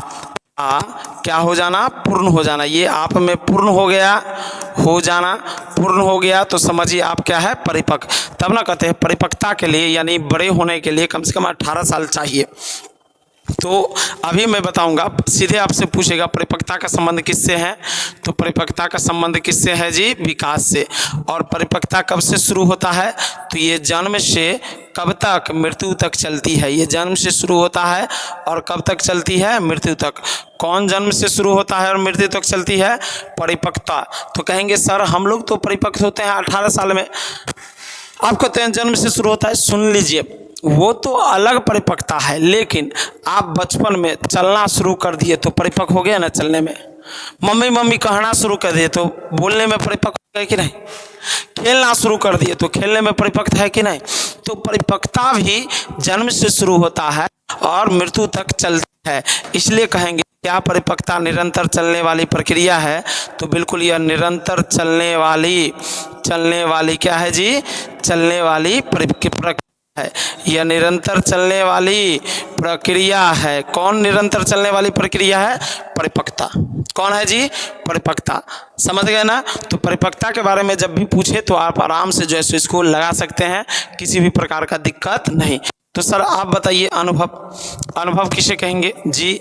क्या हो जाना, पूर्ण हो जाना। ये आप में पूर्ण हो गया, हो जाना, पूर्ण हो गया तो समझिए आप क्या है, परिपक्व। तब ना कहते हैं परिपक्वता के लिए यानी बड़े होने के लिए कम से कम 18 साल चाहिए। तो अभी मैं बताऊंगा, सीधे आपसे पूछेगा परिपक्वता का संबंध किससे है, तो परिपक्वता का संबंध किससे है जी, विकास से। और परिपक्वता कब से शुरू होता है, तो ये जन्म से कब तक, मृत्यु तक चलती है। ये जन्म से शुरू होता है और कब तक चलती है, मृत्यु तक। कौन जन्म से शुरू होता है और मृत्यु तक चलती है, परिपक्वता। तो कहेंगे सर हम लोग तो परिपक्व होते हैं 18 साल में, आप कहते हैं जन्म से शुरू होता है। सुन लीजिए, वो तो अलग परिपक्वता है, लेकिन आप बचपन में चलना शुरू कर दिए तो परिपक्व हो गया ना चलने में। मम्मी मम्मी कहना शुरू कर दिए तो बोलने में परिपक्व है कि नहीं। खेलना शुरू कर दिए तो खेलने में परिपक्व है कि नहीं। तो परिपक्वता भी जन्म से शुरू होता है और मृत्यु तक चलती है। इसलिए कहेंगे क्या परिपक्वता निरंतर चलने वाली प्रक्रिया है, तो बिल्कुल यह निरंतर चलने वाली क्या है जी, चलने वाली प्रक्रिया है। यह निरंतर चलने वाली प्रक्रिया है। कौन निरंतर चलने वाली प्रक्रिया है? परिपक्वता। कौन है जी? परिपक्वता। समझ गए ना? तो परिपक्वता के बारे में जब भी पूछे तो आप आराम से जो है सो इसको लगा सकते हैं, किसी भी प्रकार का दिक्कत नहीं। तो सर आप बताइए अनुभव किसे कहेंगे जी?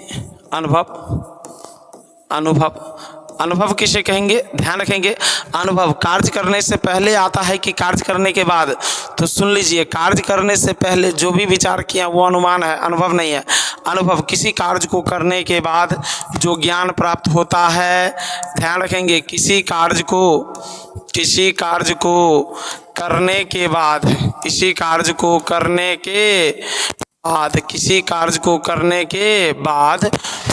अनुभव किसे कहेंगे? ध्यान रखेंगे, अनुभव कार्य करने से पहले आता है कि कार्य करने के बाद? तो सुन लीजिए, कार्य करने से पहले जो भी विचार किया वो अनुमान है, अनुभव नहीं है। अनुभव किसी कार्य को करने के बाद जो ज्ञान प्राप्त होता है, ध्यान रखेंगे, किसी कार्य को करने के बाद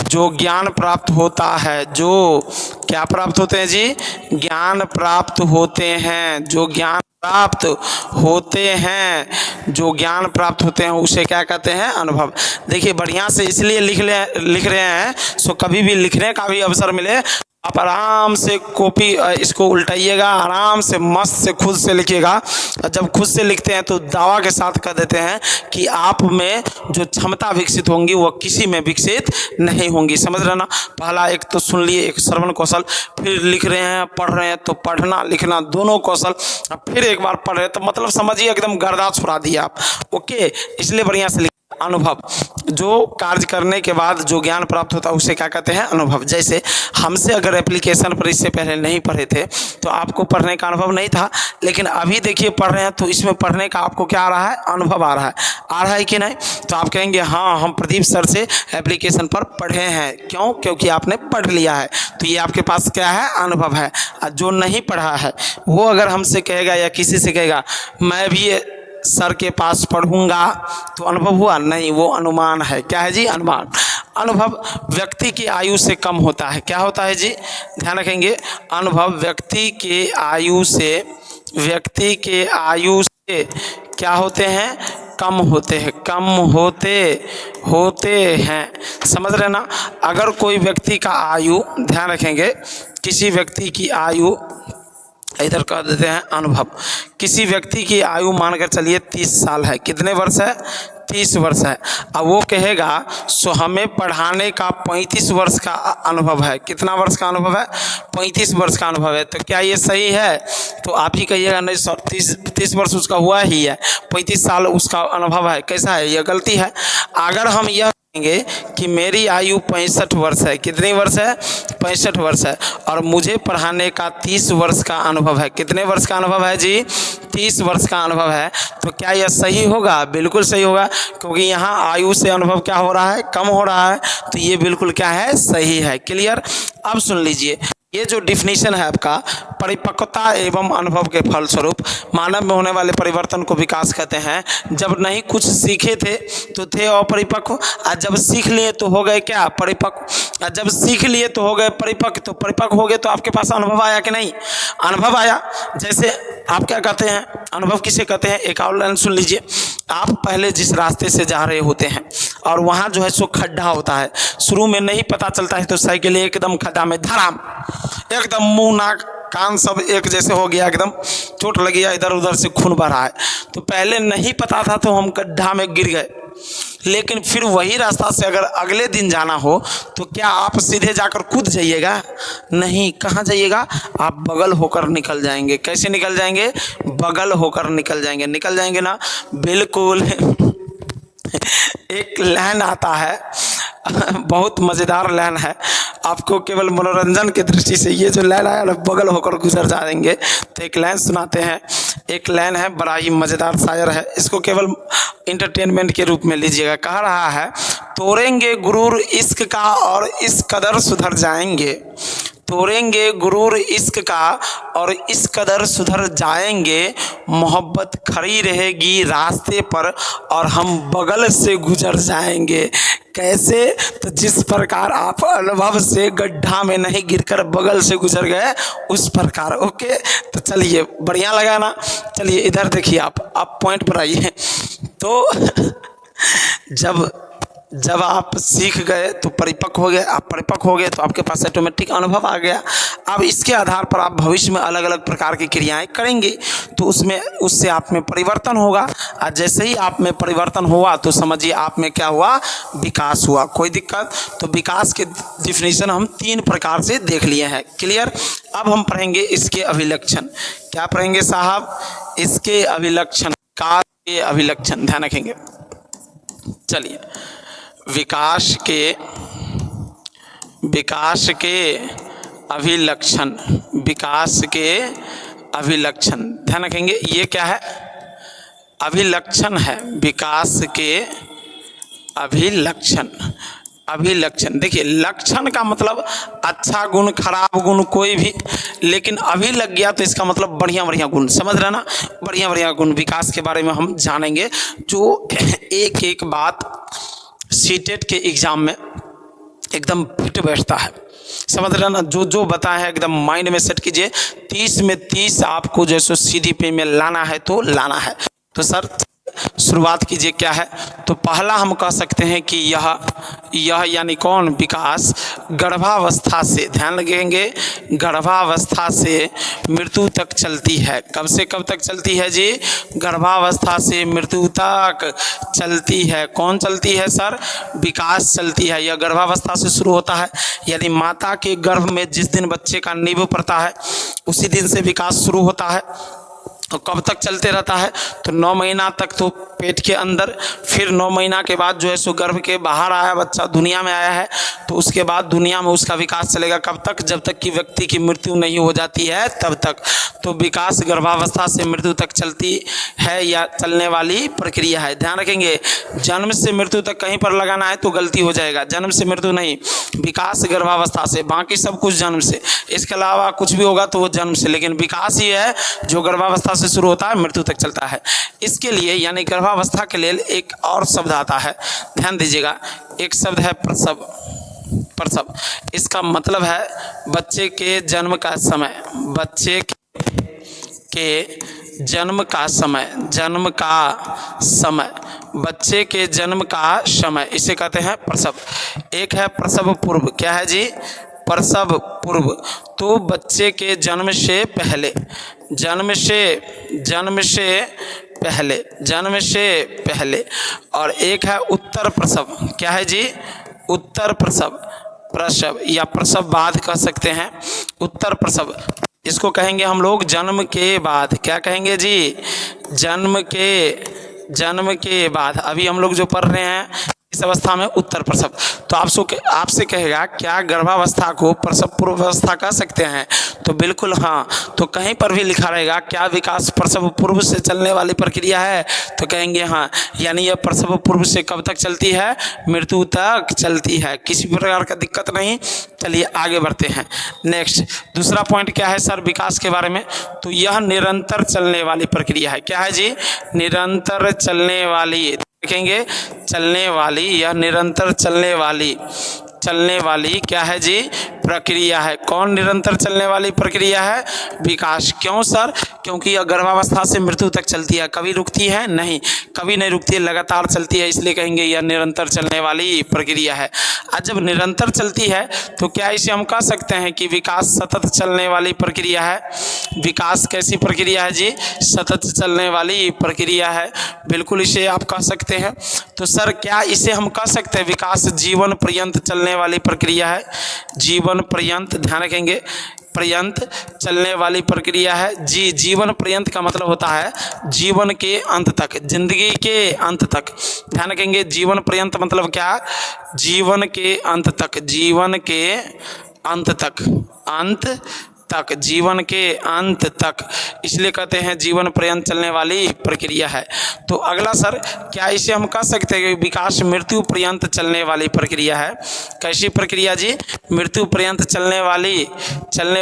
जो ज्ञान प्राप्त होता है, जो क्या प्राप्त होते हैं जी? ज्ञान प्राप्त होते हैं। जो ज्ञान प्राप्त होते हैं उसे क्या कहते हैं? अनुभव। देखिए बढ़िया से इसलिए लिख रहे हैं, सो कभी भी लिखने का भी अवसर मिले आप आराम से कॉपी इसको उल्टाइएगा, आराम से मस्त से खुद से लिखिएगा। जब खुद से लिखते हैं तो दावा के साथ कह देते हैं कि आप में जो क्षमता विकसित होंगी वो किसी में विकसित नहीं होंगी। समझ रहे ना? पहला एक तो सुन लिए, एक श्रवण कौशल, फिर लिख रहे हैं, पढ़ रहे हैं तो पढ़ना लिखना दोनों कौशल, फिर एक बार पढ़ रहे हैं तो मतलब समझिए एकदम गर्दा छुड़ा दिया आप। ओके, इसलिए बढ़िया से अनुभव, जो कार्य करने के बाद जो ज्ञान प्राप्त होता है उसे क्या कहते हैं? अनुभव। जैसे हमसे अगर एप्लीकेशन पर इससे पहले नहीं पढ़े थे तो आपको पढ़ने का अनुभव नहीं था, लेकिन अभी देखिए पढ़ रहे हैं तो इसमें पढ़ने का आपको क्या आ रहा है? अनुभव आ रहा है कि नहीं? तो आप कहेंगे हाँ, हम प्रदीप सर से एप्लीकेशन पर पढ़े हैं। क्यों? क्योंकि आपने पढ़ लिया है, तो ये आपके पास क्या है? अनुभव है। जो नहीं पढ़ा है वो अगर हमसे कहेगा या किसी से कहेगा मैं भी सर के पास पढ़ूंगा, तो अनुभव हुआ? नहीं, वो अनुमान है। क्या है जी? अनुमान। अनुभव व्यक्ति की आयु से कम होता है। क्या होता है जी? ध्यान रखेंगे, अनुभव व्यक्ति के आयु से क्या होते हैं? कम होते हैं। समझ रहे ना? अगर कोई व्यक्ति का आयु, ध्यान रखेंगे, किसी व्यक्ति की आयु, इधर कह देते हैं अनुभव, किसी व्यक्ति की आयु मानकर चलिए 30 साल है। कितने वर्ष है? 30 वर्ष है। अब वो कहेगा सो हमें पढ़ाने का 35 वर्ष का अनुभव है। कितना वर्ष का अनुभव है? 35 वर्ष का अनुभव है। तो क्या ये सही है? तो आप ही कहिएगा नहीं सर, 30 वर्ष उसका हुआ ही है, 35 साल उसका अनुभव है। कैसा है? यह गलती है। अगर हम यह कि मेरी आयु 65 वर्ष है। कितनी वर्ष है? 65 वर्ष है, और मुझे पढ़ाने का 30 वर्ष का अनुभव है। कितने वर्ष का अनुभव है जी? 30 वर्ष का अनुभव है। तो क्या यह सही होगा? बिल्कुल सही होगा, क्योंकि यहाँ आयु से अनुभव क्या हो रहा है? कम हो रहा है। तो ये बिल्कुल क्या है? सही है। क्लियर? अब सुन लीजिए, ये जो डिफिनीशन है आपका, परिपक्वता एवं अनुभव के फलस्वरूप मानव में होने वाले परिवर्तन को विकास कहते हैं। जब नहीं कुछ सीखे थे तो थे अपरिपक्व, और जब सीख लिए तो हो गए क्या? परिपक्व। और जब सीख लिए तो हो गए परिपक्व। तो परिपक्व हो गए तो आपके पास अनुभव आया कि नहीं? अनुभव आया। जैसे आप क्या कहते हैं? अनुभव किसे कहते हैं? एक और लाइन सुन लीजिए। आप पहले जिस रास्ते से जा रहे होते हैं और वहाँ जो है सो खड्डा होता है, शुरू में नहीं पता चलता है तो साइकिल एकदम खड्डा में धड़ाम, एकदम मुंह नाक कान सब एक जैसे हो गया, एकदम चोट लगी है, इधर उधर से खून बह रहा है। तो पहले नहीं पता था तो हम गड्ढा में गिर गए, लेकिन फिर वही रास्ता से अगर अगले दिन जाना हो तो क्या आप सीधे जाकर कूद जाइएगा? नहीं। कहाँ जाइएगा? आप बगल होकर निकल जाएंगे। कैसे निकल जाएंगे? बगल होकर निकल जाएंगे ना? बिल्कुल। एक लाइन आता है, बहुत मज़ेदार लाइन है, आपको केवल मनोरंजन की दृष्टि से ये जो लाइन आया ना, बगल होकर गुजर जाएंगे। तो एक लाइन सुनाते हैं, एक लाइन है, बड़ा ही मज़ेदार शायर है, इसको केवल इंटरटेनमेंट के रूप में लीजिएगा। कह रहा है, तोड़ेंगे गुरूर इश्क का और इस कदर सुधर जाएंगे, तोड़ेंगे गुरूर इश्क का और इस कदर सुधर जाएंगे, मोहब्बत खड़ी रहेगी रास्ते पर और हम बगल से गुजर जाएंगे। कैसे? तो जिस प्रकार आप अनुभव से गड्ढा में नहीं गिरकर बगल से गुजर गए उस प्रकार। ओके, तो चलिए, बढ़िया लगा ना। चलिए इधर देखिए, आप पॉइंट पर आइए। तो जब आप सीख गए तो परिपक्व हो गए, आप परिपक्व हो गए तो आपके पास ऑटोमेटिक अनुभव आ गया। अब इसके आधार पर आप भविष्य में अलग अलग प्रकार की क्रियाएं करेंगे तो उससे आप में परिवर्तन होगा। और जैसे ही आप में परिवर्तन हुआ तो समझिए आप में क्या हुआ, विकास हुआ। कोई दिक्कत? तो विकास के डिफिनीशन हम 3 प्रकार से देख लिए हैं। क्लियर? अब हम पढ़ेंगे इसके अभिलक्षण। क्या पढ़ेंगे साहब? इसके अभिलक्षण, विकास के अभिलक्षण ध्यान रखेंगे। चलिए, विकास के अभिलक्षण, विकास के अभिलक्षण ध्यान रखेंगे। ये क्या है? अभिलक्षण है, विकास के अभिलक्षण। अभिलक्षण देखिए, लक्षण का मतलब अच्छा गुण, खराब गुण कोई भी, लेकिन अभी लग गया तो इसका मतलब बढ़िया बढ़िया गुण। समझ रहे ना? बढ़िया बढ़िया गुण विकास के बारे में हम जानेंगे, जो एक एक बात सीटेट के एग्जाम में एकदम फिट बैठता है। समझ रहे ना? जो बताया है एकदम माइंड में सेट कीजिए। 30 में 30 आपको जैसे सीडीपी में लाना है तो लाना है। तो सर शुरुआत कीजिए, क्या है? तो पहला हम कह सकते हैं कि यह यानी कौन? विकास गर्भावस्था से, ध्यान लगेंगे, गर्भावस्था से मृत्यु तक चलती है। कब से कब तक चलती है जी? गर्भावस्था से मृत्यु तक चलती है। कौन चलती है सर? विकास चलती है। यह गर्भावस्था से शुरू होता है, यानी माता के गर्भ में जिस दिन बच्चे का नींव पड़ता है उसी दिन से विकास शुरू होता है। तो कब तक चलते रहता है? तो 9 महीना तक तो पेट के अंदर, फिर 9 महीना के बाद जो है सो गर्भ के बाहर आया बच्चा, दुनिया में आया है, तो उसके बाद दुनिया में उसका विकास चलेगा। कब तक? जब तक कि व्यक्ति की मृत्यु नहीं हो जाती है तब तक। तो विकास गर्भावस्था से मृत्यु तक चलती है या चलने वाली प्रक्रिया है। ध्यान रखेंगे, जन्म से मृत्यु तक कहीं पर लगाना है तो गलती हो जाएगा। जन्म से मृत्यु नहीं, विकास गर्भावस्था से, बाकी सब कुछ जन्म से। इसके अलावा कुछ भी होगा तो वो जन्म से, लेकिन विकास ही है जो गर्भावस्था से शुरू होता है मृत्यु तक चलता है। इसके लिए यानी गर्भावस्था के लिए एक और शब्द आता है, ध्यान दीजिएगा। एक शब्द है प्रसव। प्रसव इसका मतलब है बच्चे के जन्म का समय, बच्चे के जन्म का समय, जन्म का समय, बच्चे के जन्म का समय, इसे कहते हैं प्रसव। एक है प्रसव पूर्व। क्या है जी? प्रसव पूर्व। तो बच्चे के जन्म से पहले, जन्म से पहले। और एक है उत्तर प्रसव। क्या है जी? उत्तर प्रसव, प्रसव या प्रसव बाद कह सकते हैं। उत्तर प्रसव इसको कहेंगे हम लोग जन्म के बाद। क्या कहेंगे जी? जन्म के बाद। अभी हम लोग जो पढ़ रहे हैं इस अवस्था में उत्तर प्रसव। तो आपसे कहेगा क्या गर्भावस्था को प्रसव पूर्व अवस्था कह सकते हैं? तो बिल्कुल हाँ। तो कहीं पर भी लिखा रहेगा क्या विकास प्रसव पूर्व से चलने वाली प्रक्रिया है? तो कहेंगे हाँ, यानी यह प्रसव पूर्व से कब तक चलती है? मृत्यु तक चलती है। किसी प्रकार का दिक्कत नहीं। चलिए आगे बढ़ते हैं। नेक्स्ट दूसरा पॉइंट क्या है सर विकास के बारे में? तो यह निरंतर चलने वाली प्रक्रिया है। क्या है जी? निरंतर चलने वाली। देखेंगे चलने वाली, यह निरंतर चलने वाली क्या है जी? प्रक्रिया है। कौन निरंतर चलने वाली प्रक्रिया है? विकास। क्यों सर? क्योंकि यह गर्भावस्था से मृत्यु तक चलती है। कभी रुकती है? नहीं, कभी नहीं रुकती है, लगातार चलती है, इसलिए कहेंगे यह निरंतर चलने वाली प्रक्रिया है। और जब निरंतर चलती है तो क्या इसे हम कह सकते हैं कि विकास सतत चलने वाली प्रक्रिया है? विकास कैसी प्रक्रिया है जी? सतत चलने वाली प्रक्रिया है। बिल्कुल इसे आप कह सकते हैं। तो सर क्या इसे हम कह सकते हैं विकास जीवन पर्यंत चलने वाली प्रक्रिया है? जीवन पर्यंत, ध्यान रखेंगे, पर्यंत चलने वाली प्रक्रिया है जी। जीवन पर्यंत का मतलब होता है जीवन के अंत तक, जिंदगी के अंत तक। ध्यान रखेंगे जीवन पर्यंत मतलब क्या? जीवन के अंत तक, जीवन के अंत तक, अंत तक, जीवन के अंत तक, इसलिए कहते हैं जीवन पर्यंत चलने वाली प्रक्रिया है। तो अगला सर, क्या इसे हम कह सकते हैं कि विकास मृत्यु पर्यंत चलने वाली प्रक्रिया है? कैसी प्रक्रिया जी? मृत्यु पर्यंत चलने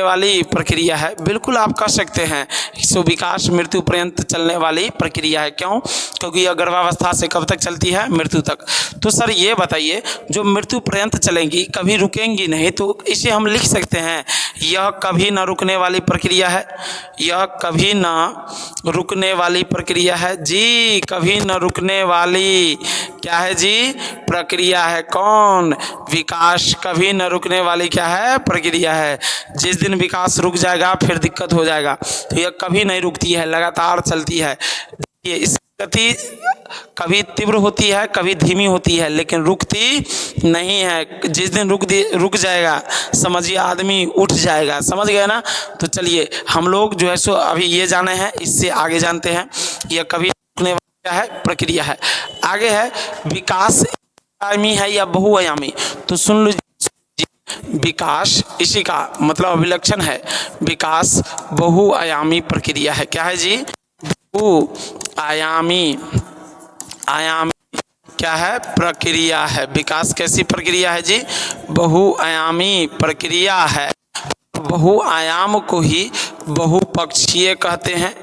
वाली प्रक्रिया है। बिल्कुल आप कह सकते हैं, सो विकास मृत्यु पर्यंत चलने वाली प्रक्रिया है। क्यों? क्योंकि यह गर्भावस्था से कब तक चलती है? मृत्यु तक। तो सर ये बताइए, जो मृत्यु पर्यंत चलेंगी, कभी रुकेंगी नहीं, तो इसे हम लिख सकते हैं यह कभी न रुकने वाली प्रक्रिया है। यह कभी न रुकने वाली प्रक्रिया है जी, कभी न रुकने वाली क्या है जी? प्रक्रिया है। कौन? विकास कभी न रुकने वाली क्या है? प्रक्रिया है। जिस दिन विकास रुक जाएगा फिर दिक्कत हो जाएगा। तो यह कभी नहीं रुकती है, लगातार चलती है। ये इस गति कभी तीव्र होती है, कभी धीमी होती है, लेकिन रुकती नहीं है। जिस दिन रुक जाएगा, समझिए आदमी उठ जाएगा। समझ गए ना? तो चलिए हम लोग जो है सो अभी ये जाने हैं, इससे आगे जानते हैं यह कभी रुकने वाली क्या है? प्रक्रिया है। आगे है विकास आयामी है या बहुआयामी? तो सुन लीजिए, विकास इसी का मतलब अभिलक्षण है। विकास बहुआयामी प्रक्रिया है। क्या है जी? बहुआयामी क्या है? प्रक्रिया है। विकास कैसी प्रक्रिया है जी? बहुआयामी प्रक्रिया है। बहुआयाम को ही बहुपक्षीय कहते हैं,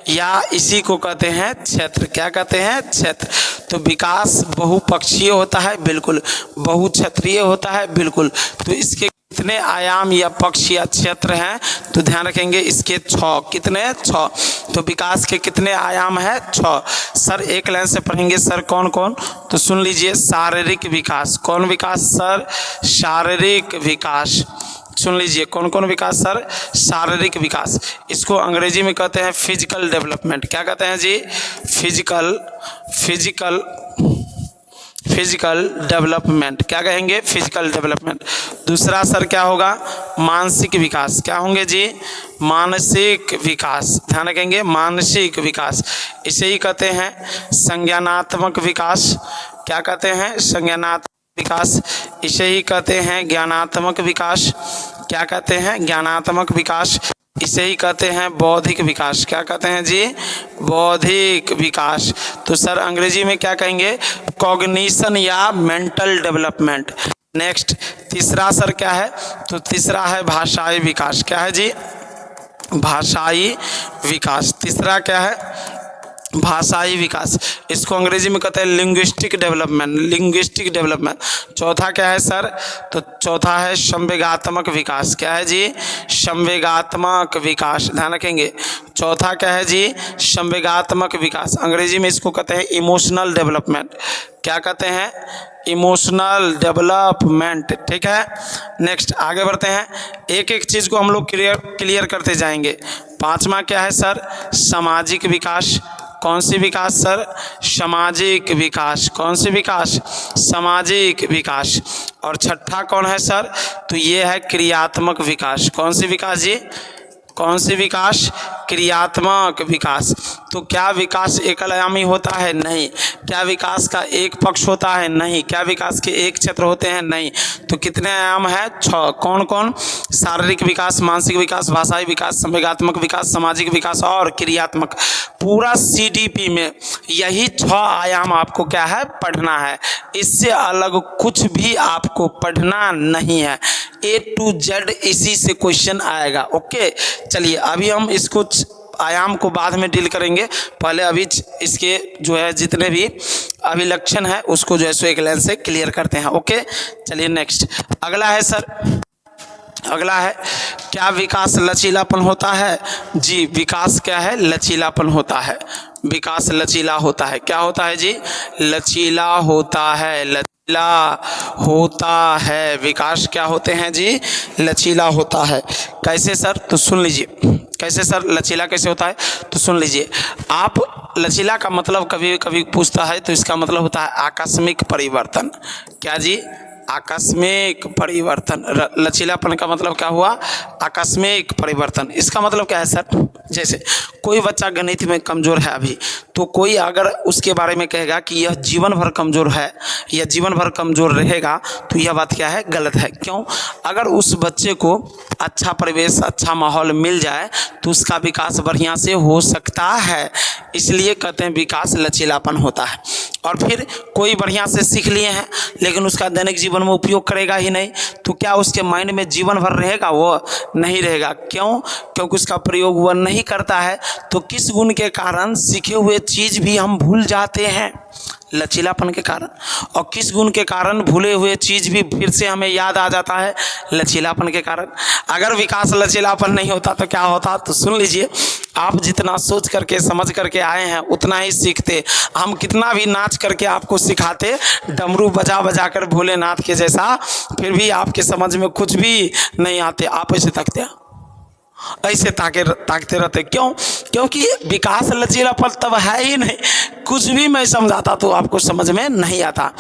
या इसी को कहते हैं क्षेत्र। क्या कहते हैं? क्षेत्र। तो विकास बहुपक्षीय होता है, बिल्कुल। बहुक्षेत्रीय होता है, बिल्कुल। तो इसके कितने आयाम या पक्ष या क्षेत्र हैं? तो ध्यान रखेंगे इसके 6। कितने? 6। तो विकास के कितने आयाम हैं? 6। सर एक लाइन से पढ़ेंगे सर, कौन कौन? तो सुन लीजिए, शारीरिक विकास। कौन विकास सर? शारीरिक विकास। सुन लीजिए, कौन कौन विकास सर? शारीरिक विकास। इसको अंग्रेजी में कहते हैं फिजिकल डेवलपमेंट। क्या कहते हैं जी? Physical development. क्या कहेंगे? Physical development. दूसरा सर क्या होगा? मानसिक विकास। क्या होंगे जी? मानसिक विकास। ध्यान रखेंगे, मानसिक विकास। इसे ही कहते हैं संज्ञानात्मक विकास। क्या कहते हैं? संज्ञानात्मक विकास। इसे ही कहते हैं ज्ञानात्मक विकास। क्या कहते हैं? ज्ञानात्मक विकास। इसे ही कहते हैं बौद्धिक विकास। क्या कहते हैं जी? बौद्धिक विकास। तो सर अंग्रेजी में क्या कहेंगे? कॉग्निशन या मेंटल डेवलपमेंट। नेक्स्ट तीसरा सर क्या है? तो तीसरा है भाषाई विकास। क्या है जी? भाषाई विकास। तीसरा क्या है? भाषाई विकास। इसको अंग्रेजी में कहते हैं लिंग्विस्टिक डेवलपमेंट। Linguistic development. चौथा क्या है सर? तो चौथा है संवेगात्मक विकास। क्या है जी? संवेगात्मक विकास। ध्यान रखेंगे, चौथा क्या है जी? संवेगात्मक विकास। अंग्रेजी में इसको कहते हैं इमोशनल डेवलपमेंट। क्या कहते हैं? Emotional development. ठीक है, नेक्स्ट आगे बढ़ते हैं। एक एक चीज़ को हम लोग क्लियर करते जाएंगे। पांचवा क्या है सर? सामाजिक विकास। कौन सी विकास सर? सामाजिक विकास। कौन सी विकास? सामाजिक विकास। और छठा कौन है सर? तो ये है क्रियात्मक विकास। कौन सी विकास जी? कौन सी विकास? क्रियात्मक विकास। तो क्या विकास एकल आयामी होता है? नहीं। क्या विकास का एक पक्ष होता है? नहीं। क्या विकास के एक क्षेत्र होते हैं? नहीं। तो कितने आयाम है? 6। कौन कौन? शारीरिक विकास, मानसिक विकास, भाषाई विकास, संवेगात्मक विकास, सामाजिक विकास और क्रियात्मक। पूरा CDP में यही 6 आयाम आपको क्या है? पढ़ना है। इससे अलग कुछ भी आपको पढ़ना नहीं है। A to Z इसी से क्वेश्चन आएगा। ओके, चलिए अभी हम इसको आयाम को बाद में डील करेंगे। पहले अभी इसके जो है जितने भी अभिलक्षण है उसको जो है सो एक लाइन से क्लियर करते हैं। ओके, चलिए नेक्स्ट अगला है सर। अगला है, क्या विकास लचीलापन होता है? जी, विकास क्या है? लचीलापन होता है। विकास लचीला होता है। क्या होता है जी? लचीला होता है। लचीला होता है। विकास क्या होते हैं जी? लचीला होता है। कैसे सर? तो सुन लीजिए। कैसे सर लचीला कैसे होता है? तो सुन लीजिए। आप लचीला का मतलब कभी कभी पूछता है तो इसका मतलब होता है आकस्मिक परिवर्तन। क्या जी? आकस्मिक परिवर्तन। लचीलापन का मतलब क्या हुआ? आकस्मिक परिवर्तन। इसका मतलब क्या है सर? जैसे कोई बच्चा गणित में कमज़ोर है अभी, तो कोई अगर उसके बारे में कहेगा कि यह जीवन भर कमज़ोर है या जीवन भर कमज़ोर रहेगा, तो यह बात क्या है? गलत है। क्यों? अगर उस बच्चे को अच्छा परिवेश, अच्छा माहौल मिल जाए तो उसका विकास बढ़िया से हो सकता है। इसलिए कहते हैं विकास लचीलापन होता है। और फिर कोई बढ़िया से सीख लिए हैं लेकिन उसका दैनिक जीवन में उपयोग करेगा ही नहीं, तो क्या उसके माइंड में जीवन भर रहेगा? वो नहीं रहेगा। क्यों? क्योंकि उसका प्रयोग वह नहीं करता है। तो किस गुण के कारण सीखे हुए चीज़ भी हम भूल जाते हैं? लचीलापन के कारण। और किस गुण के कारण भूले हुए चीज़ भी फिर से हमें याद आ जाता है? लचीलापन के कारण। अगर विकास लचीलापन नहीं होता तो क्या होता? तो सुन लीजिए, आप जितना सोच करके समझ करके आए हैं उतना ही सीखते। हम कितना भी नाच करके आपको सिखाते, डमरू बजा बजा कर भोलेनाथ के जैसा, फिर भी आपके समझ में कुछ भी नहीं आते। आप ऐसे तकते, ऐसे ताकते रहते। क्यों? क्योंकि विकास लचीलापन तब है ही नहीं। कुछ भी मैं समझाता तो आपको समझ में नहीं आता।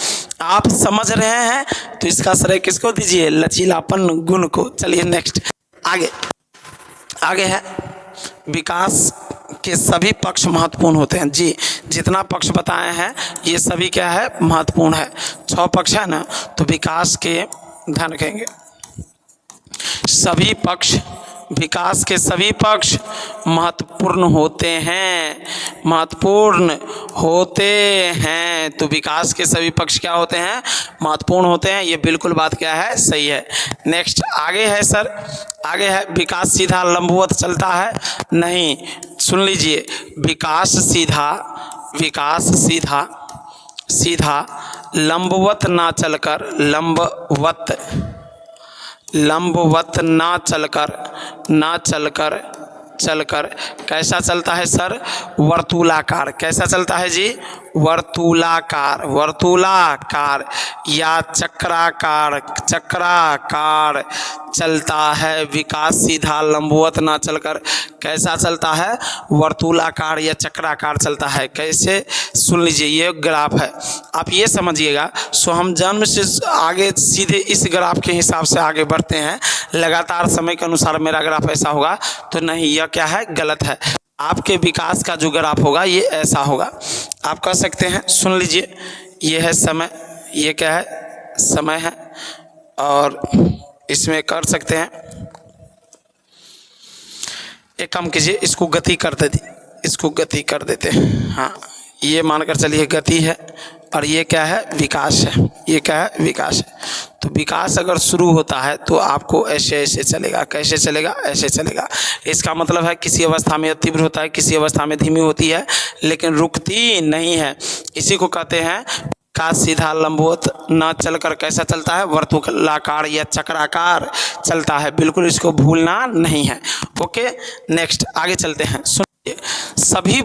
आप समझ रहे हैं तो इसका श्रेय किसको दीजिए? लचीलापन गुण को। चलिए नेक्स्ट, आगे है विकास के सभी पक्ष महत्वपूर्ण होते हैं। जी, जितना पक्ष बताए हैं ये सभी क्या है? महत्वपूर्ण है। 6 पक्ष है ना, तो विकास के ध्यान रखेंगे। सभी पक्ष, विकास के सभी पक्ष महत्वपूर्ण होते हैं, महत्वपूर्ण होते हैं। तो विकास के सभी पक्ष क्या होते हैं? महत्वपूर्ण होते हैं। ये बिल्कुल बात क्या है? सही है। नेक्स्ट आगे है सर, आगे है विकास सीधा लंबवत चलता है? नहीं, सुन लीजिए, विकास सीधा लंबवत ना चलकर, लंबवत ना चलकर कैसा चलता है सर? वर्तुलाकार। कैसा चलता है जी? वर्तुलाकार या चक्राकार चलता है। विकास सीधा लंबवत ना चलकर कैसा चलता है? वर्तुलाकार या चक्राकार चलता है। कैसे? सुन लीजिए, ये ग्राफ है, आप ये समझिएगा। सो हम जन्म से आगे सीधे इस ग्राफ के हिसाब से आगे बढ़ते हैं। लगातार समय के अनुसार मेरा ग्राफ ऐसा होगा तो नहीं, यह क्या है? गलत है। आपके विकास का जो ग्राफ होगा ये ऐसा होगा। आप कह सकते हैं, सुन लीजिए, ये है समय, ये क्या है? समय है। और इसमें कर सकते हैं, एक काम कीजिए, इसको गति कर देते हैं। हाँ, ये मानकर चलिए गति है और ये क्या है? विकास है। ये क्या है? विकास है। तो विकास अगर शुरू होता है तो आपको ऐसे चलेगा। कैसे चलेगा? ऐसे चलेगा। इसका मतलब है किसी अवस्था में तीव्र होता है, किसी अवस्था में धीमी होती है, लेकिन रुकती नहीं है। इसी को कहते हैं विकास सीधा लंबवत न चलकर कैसा चलता है? वर्तुलाकार या चक्राकार चलता है। बिल्कुल इसको भूलना नहीं है। ओके, नेक्स्ट आगे चलते हैं। सुनिए, सभी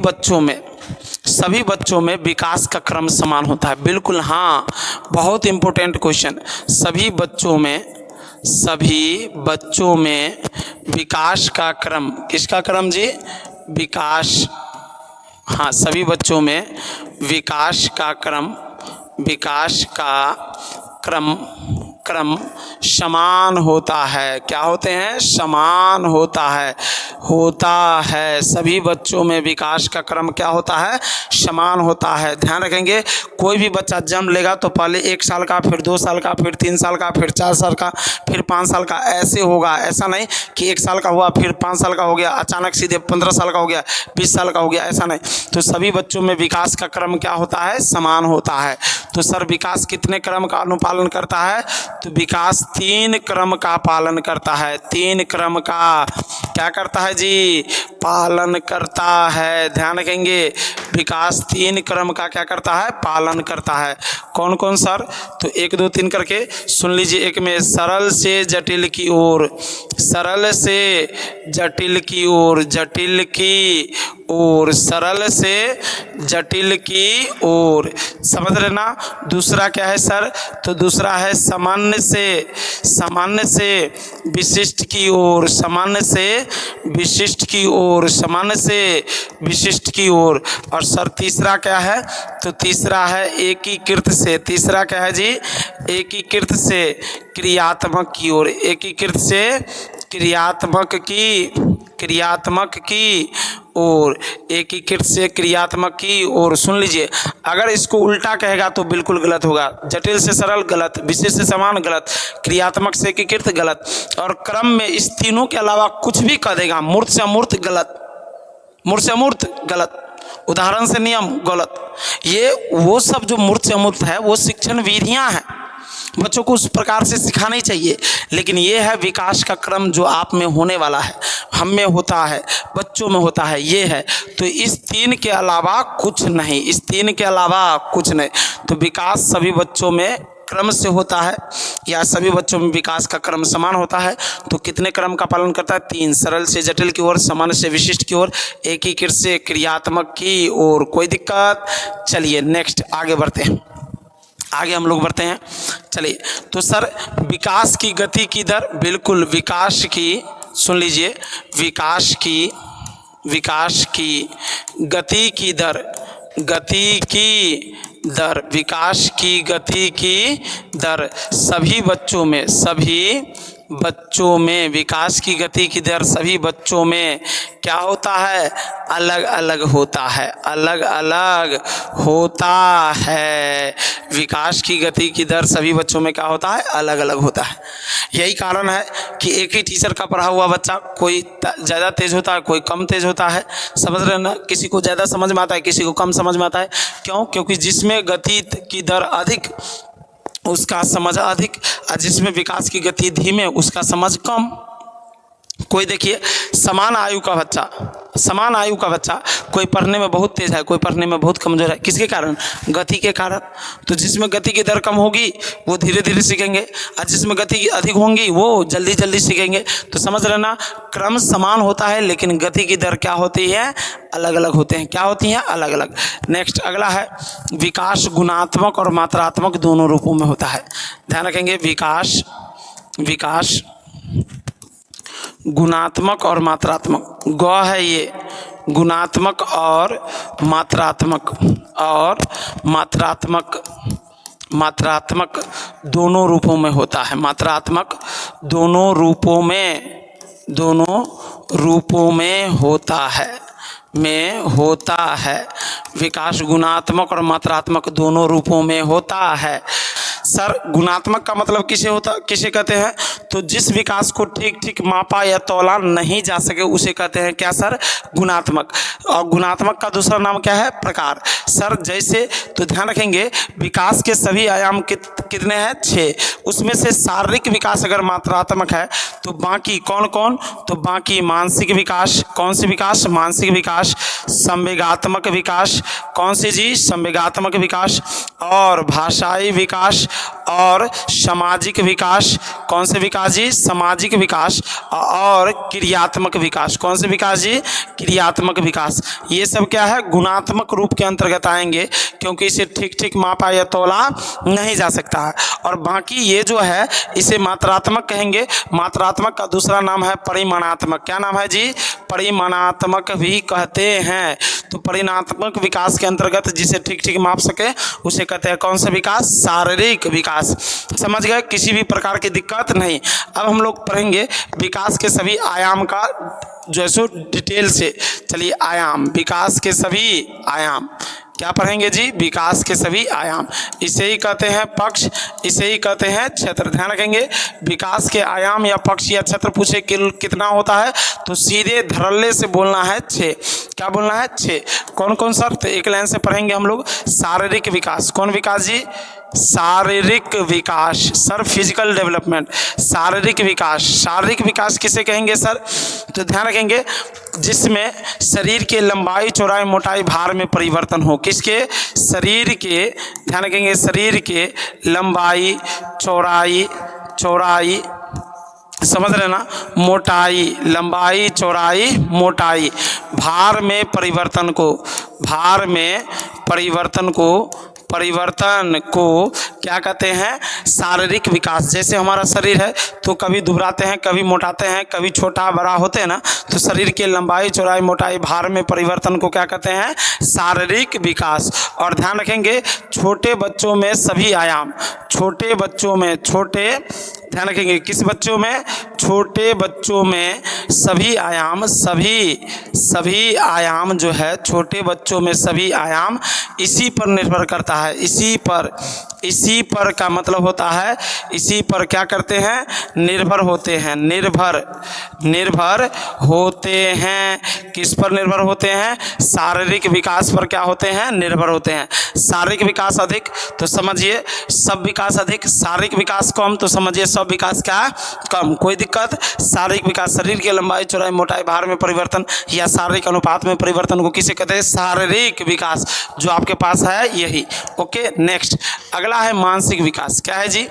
बच्चों में विकास का क्रम समान होता है? बिल्कुल हाँ, बहुत इंपॉर्टेंट क्वेश्चन। सभी बच्चों में विकास का क्रम, किसका क्रम जी? विकास, हाँ, सभी बच्चों में विकास का क्रम समान होता है। क्या होते हैं? समान होता है। सभी बच्चों में विकास का क्रम क्या होता है? समान होता है। ध्यान रखेंगे, कोई भी बच्चा जन्म लेगा तो पहले 1 साल का, फिर 2 साल का, फिर 3 साल का, फिर 4 साल का, फिर 5 साल का, ऐसे होगा। ऐसा नहीं कि 1 साल का हुआ फिर 5 साल का हो गया, अचानक सीधे 15 साल का हो गया, 20 साल का हो गया, ऐसा नहीं। तो सभी बच्चों में विकास का क्रम क्या होता है? समान होता है। तो सर विकास कितने क्रम का अनुपालन करता है? तो विकास 3 क्रम का पालन करता है। 3 क्रम का क्या करता है जी? पालन करता है। ध्यान रखेंगे, विकास 3 क्रम का क्या करता है? पालन करता है। कौन कौन सर? तो 1 2 3 करके सुन लीजिए। एक में सरल से जटिल की ओर, सरल से जटिल की ओर, जटिल की ओर, सरल से जटिल की ओर, समझ रहे ना? दूसरा क्या है सर? तो दूसरा है सामान्य से विशिष्ट की ओर, सामान्य से विशिष्ट की ओर। ओर, सामान्य से विशिष्ट की ओर। और सर तीसरा क्या है? तो तीसरा है एकीकृत से। तीसरा क्या है जी? एकीकृत से क्रियात्मक की ओर। एकीकृत से क्रियात्मक की और एकीकृत से क्रियात्मक की ओर। सुन लीजिए, अगर इसको उल्टा कहेगा तो बिल्कुल गलत होगा। जटिल से सरल गलत, विशेष से समान गलत, क्रियात्मक से एकीकृत गलत, और क्रम में इस तीनों के अलावा कुछ भी कह देगा, मूर्त से अमूर्त गलत, मूर्त से अमूर्त गलत, उदाहरण से नियम गलत। ये वो सब जो मूर्त से अमूर्त है वो शिक्षण विधियाँ हैं, बच्चों को उस प्रकार से सिखाना ही चाहिए। लेकिन ये है विकास का क्रम जो आप में होने वाला है, हम में होता है, बच्चों में होता है, ये है। तो इस तीन के अलावा कुछ नहीं, इस तीन के अलावा कुछ नहीं। तो विकास सभी बच्चों में क्रम से होता है, या सभी बच्चों में विकास का क्रम समान होता है। तो कितने क्रम का पालन करता है? 3। सरल से जटिल की ओर, सामान्य से विशिष्ट की ओर, एकीकृत से क्रियात्मक की ओर। कोई दिक्कत? चलिए नेक्स्ट आगे बढ़ते हैं, आगे हम लोग बढ़ते हैं। चलिए, तो सर विकास की गति की दर, बिल्कुल विकास की, सुन लीजिए, विकास की गति की दर, विकास की गति की दर सभी बच्चों में विकास की गति की दर सभी बच्चों में क्या होता है? अलग अलग होता है, अलग अलग होता है। विकास की गति की दर सभी बच्चों में क्या होता है? अलग अलग होता है। यही कारण है कि एक ही टीचर का पढ़ा हुआ बच्चा, कोई ज़्यादा तेज होता है, कोई कम तेज होता है, समझ रहे ना? किसी को ज़्यादा समझ में आता है, किसी को कम समझ में आता है। क्यों? क्योंकि जिसमें गति की दर अधिक उसका समझ अधिक, और जिसमें विकास की गति धीमे उसका समझ कम। कोई देखिए, समान आयु का बच्चा कोई पढ़ने में बहुत तेज है, कोई पढ़ने में बहुत कमजोर है। किसके कारण? गति के कारण। तो जिसमें गति की दर कम होगी वो धीरे धीरे सीखेंगे, और जिसमें गति अधिक होंगी वो जल्दी जल्दी सीखेंगे। तो समझ रहे ना, क्रम समान होता है लेकिन गति की दर क्या होती है? अलग अलग होते हैं। क्या होती हैं? अलग अलग। नेक्स्ट अगला है, विकास गुणात्मक और मात्रात्मक दोनों रूपों में होता है। ध्यान रखेंगे, विकास गुणात्मक और मात्रात्मक, ग है ये, गुणात्मक और मात्रात्मक दोनों रूपों में होता है। मात्रात्मक दोनों रूपों में होता है। विकास गुणात्मक और मात्रात्मक दोनों रूपों में होता है। सर गुणात्मक का मतलब किसे कहते हैं? तो जिस विकास को ठीक ठीक मापा या तौला नहीं जा सके उसे कहते हैं क्या सर? गुणात्मक। और गुणात्मक का दूसरा नाम क्या है? प्रकार। सर जैसे, तो ध्यान रखेंगे, विकास के सभी आयाम कितने हैं? 6। उसमें से शारीरिक विकास अगर मात्रात्मक है तो बाकी कौन कौन? तो बाकी मानसिक विकास, कौन से विकास? मानसिक विकास, संवेगात्मक विकास, कौन से जी? संवेगात्मक विकास, और भाषाई विकास, और सामाजिक विकास, कौन से विकास जी? सामाजिक विकास, और क्रियात्मक विकास, कौन से विकास जी? क्रियात्मक विकास। ये सब क्या है? गुणात्मक रूप के अंतर्गत आएंगे, क्योंकि इसे ठीक ठीक मापा या तौला नहीं जा सकता है। और बाकी ये जो है इसे मात्रात्मक कहेंगे। मात्रात्मक का दूसरा नाम है परिमाणात्मक। क्या नाम है जी? परिमाणात्मक भी कहते हैं। तो परिमाणात्मक विकास के अंतर्गत जिसे ठीक ठीक माप सके उसे कहते हैं कौन सा विकास? शारीरिक विकास। समझ गए? किसी भी प्रकार की दिक्कत नहीं। अब हम लोग पढ़ेंगे विकास के सभी आयाम का जो सो डिटेल से। चलिए, आयाम, विकास के सभी आयाम क्या पढ़ेंगे जी? विकास के सभी आयाम। इसे ही कहते हैं पक्ष, इसे ही कहते हैं क्षेत्र। ध्यान रखेंगे, विकास के आयाम या पक्ष या क्षेत्र पूछे कितना होता है तो सीधे धड़ल्ले से बोलना है 6। क्या बोलना है? 6। कौन कौन सर? तो एक लाइन से पढ़ेंगे हम लोग। शारीरिक विकास, कौन विकास जी? शारीरिक विकास। सर फिजिकल डेवलपमेंट, शारीरिक विकास। शारीरिक विकास किसे कहेंगे सर? तो ध्यान रखेंगे, जिसमें शरीर के लंबाई, चौड़ाई, मोटाई, भार में परिवर्तन हो। किसके? शरीर के, ध्यान रखेंगे, शरीर के लंबाई, चौड़ाई, समझ रहे ना? मोटाई, लंबाई, चौड़ाई, मोटाई, भार में परिवर्तन को क्या कहते हैं, शारीरिक विकास। जैसे हमारा शरीर है तो कभी दुबराते हैं, कभी मोटाते हैं, कभी छोटा बड़ा होते हैं ना, तो शरीर के लंबाई चौड़ाई मोटाई भार में परिवर्तन को क्या कहते हैं, शारीरिक विकास। और ध्यान रखेंगे छोटे बच्चों में सभी आयाम, छोटे बच्चों में, छोटे ध्यान रखेंगे किस बच्चों में, छोटे बच्चों में सभी आयाम, सभी आयाम जो है छोटे बच्चों में सभी आयाम इसी पर निर्भर करता है, इसी पर का मतलब होता है इसी पर क्या करते हैं, निर्भर होते हैं, निर्भर होते हैं। किस पर निर्भर होते हैं, शारीरिक विकास पर क्या होते हैं, निर्भर होते हैं। शारीरिक विकास अधिक तो समझिए सब विकास अधिक, शारीरिक विकास कम तो समझिए सब विकास क्या कम। कोई दिक्कत, शारीरिक विकास शरीर की लंबाई चौड़ाई मोटाई भार में परिवर्तन या शारीरिक अनुपात में परिवर्तन को किसे कहते हैं, शारीरिक विकास। जो आपके पास है यही। ओके, नेक्स्ट अगला है मानसिक विकास। क्या है जी,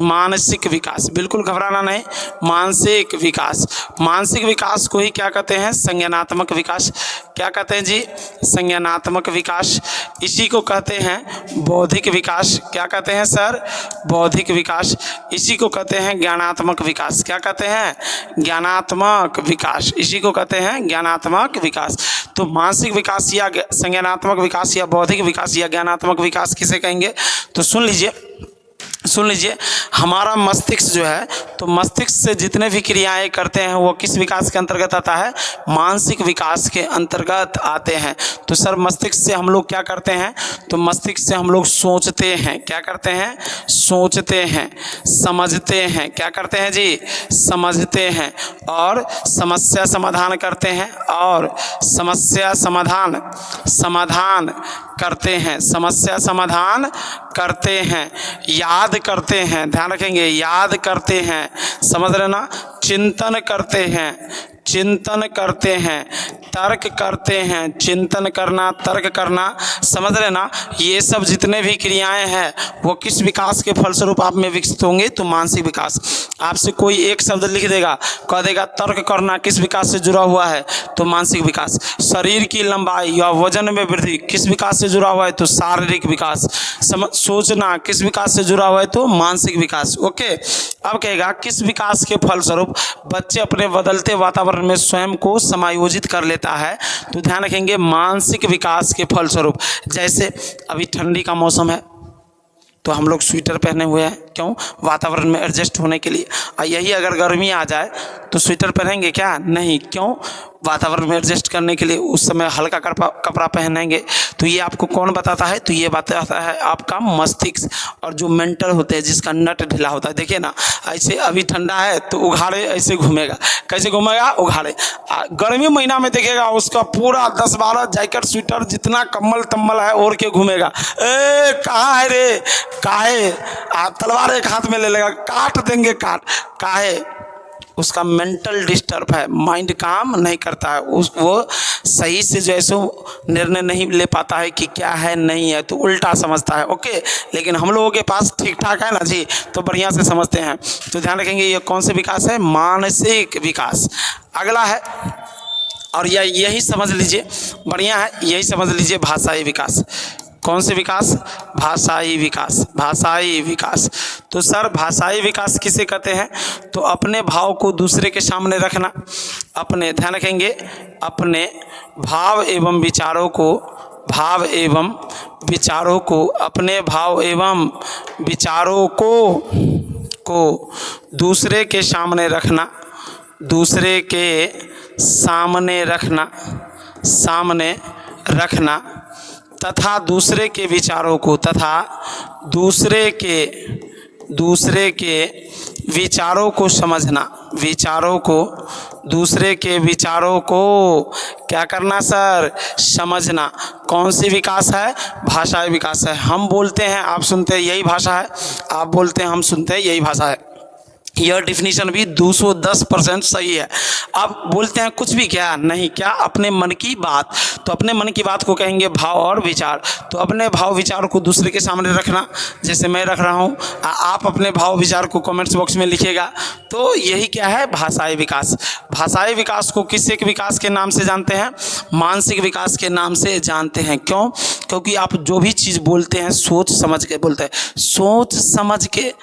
मानसिक विकास। बिल्कुल घबराना नहीं, मानसिक विकास। मानसिक विकास को ही क्या कहते हैं, संज्ञानात्मक विकास। क्या कहते हैं जी, संज्ञानात्मक विकास। इसी को कहते हैं बौद्धिक विकास। क्या कहते हैं सर, बौद्धिक विकास। इसी को कहते हैं ज्ञानात्मक विकास। क्या कहते हैं, ज्ञानात्मक विकास। इसी को कहते हैं ज्ञानात्मक विकास। तो मानसिक विकास या संज्ञानात्मक विकास या बौद्धिक विकास या ज्ञानात्मक विकास किसे कहेंगे, तो सुन लीजिए हमारा मस्तिष्क जो है, तो मस्तिष्क से जितने भी क्रियाएं करते हैं वो किस विकास के अंतर्गत आता है, मानसिक विकास के अंतर्गत आते हैं। तो सर मस्तिष्क से हम लोग क्या करते हैं, तो मस्तिष्क से हम लोग सोचते हैं। क्या करते हैं, सोचते हैं, समझते हैं। क्या करते हैं जी, समझते हैं, और समस्या समाधान करते हैं, और समस्या समाधान करते हैं, समस्या समाधान करते हैं, याद करते हैं। ध्यान रखेंगे, याद करते हैं, समझ रहे ना, चिंतन करते हैं, तर्क करते हैं, चिंतन करना, तर्क करना, समझ रहे ना। ये सब जितने भी क्रियाएं हैं वो किस विकास के फलस्वरूप आप में विकसित होंगे, तो मानसिक विकास। आपसे कोई एक शब्द लिख देगा, कह देगा तर्क करना किस विकास से जुड़ा हुआ है, तो मानसिक विकास। शरीर की लंबाई या वजन में वृद्धि किस विकास से जुड़ा हुआ है, तो शारीरिक विकास। सोचना किस विकास से जुड़ा हुआ है, तो मानसिक विकास। ओके, अब कहेगा किस विकास के फलस्वरूप बच्चे अपने बदलते वातावरण में स्वयं को समायोजित कर लेता है, तो ध्यान रखेंगे मानसिक विकास के फलस्वरूप। जैसे अभी ठंडी का मौसम है तो हम लोग स्वेटर पहने हुए हैं, क्यों, वातावरण में एडजस्ट होने के लिए। यही अगर गर्मी आ जाए तो स्वेटर पहनेंगे क्या, नहीं, क्यों, वातावरण में एडजस्ट करने के लिए उस समय हल्का कपड़ा पहनेंगे। तो ये आपको कौन बताता है, तो ये बताता है आपका मस्तिष्क। और जो मेंटल होते हैं जिसका नट ढीला होता है, देखिए ना, ऐसे अभी ठंडा है तो उघाड़े ऐसे घूमेगा, कैसे घूमेगा, उघाड़े। गर्मी महीना में देखिएगा उसका पूरा 10-12 जैकेट स्वेटर जितना कम्बल तम्बल है ओढ़ के घूमेगा। ए कहाँ है रे, काहे, तलवार एक हाथ में ले लेगा, काट देंगे, काहे, उसका मेंटल डिस्टर्ब है, माइंड काम नहीं करता है, वो सही से जो है निर्णय नहीं ले पाता है कि क्या है नहीं है, तो उल्टा समझता है। ओके, लेकिन हम लोगों के पास ठीक ठाक है ना जी, तो बढ़िया से समझते हैं। तो ध्यान रखेंगे ये कौन से विकास है, मानसिक विकास। अगला है, और यही समझ लीजिए, बढ़िया है, यही समझ लीजिए भाषाई विकास। कौन से विकास, भाषाई विकास, भाषाई विकास। तो सर भाषाई विकास किसे कहते हैं, तो अपने भाव को दूसरे के सामने रखना, अपने, ध्यान रखेंगे, अपने भाव एवं विचारों को, अपने भाव एवं विचारों को दूसरे के सामने रखना, दूसरे के सामने रखना, तथा दूसरे के विचारों को, दूसरे के विचारों को समझना, दूसरे के विचारों को क्या करना सर, समझना। कौन सी विकास है, भाषाई विकास है। हम बोलते हैं आप सुनते हैं, यही भाषा है, आप बोलते हैं हम सुनते हैं, यही भाषा है। यह डिफिनीशन भी 210% सही है। अब बोलते हैं कुछ भी, क्या नहीं, क्या अपने मन की बात। तो अपने मन की बात को कहेंगे भाव और विचार। तो अपने भाव विचार को दूसरे के सामने रखना, जैसे मैं रख रहा हूँ, आप अपने भाव विचार को कमेंट्स बॉक्स में लिखिएगा। तो यही क्या है, भाषाई विकास। भाषाई विकास को किस एक विकास के नाम से जानते हैं? मानसिक विकास के नाम से जानते हैं। क्यों? क्योंकि आप जो भी चीज़ बोलते हैं सोच समझ के बोलते हैं, सोच समझ के।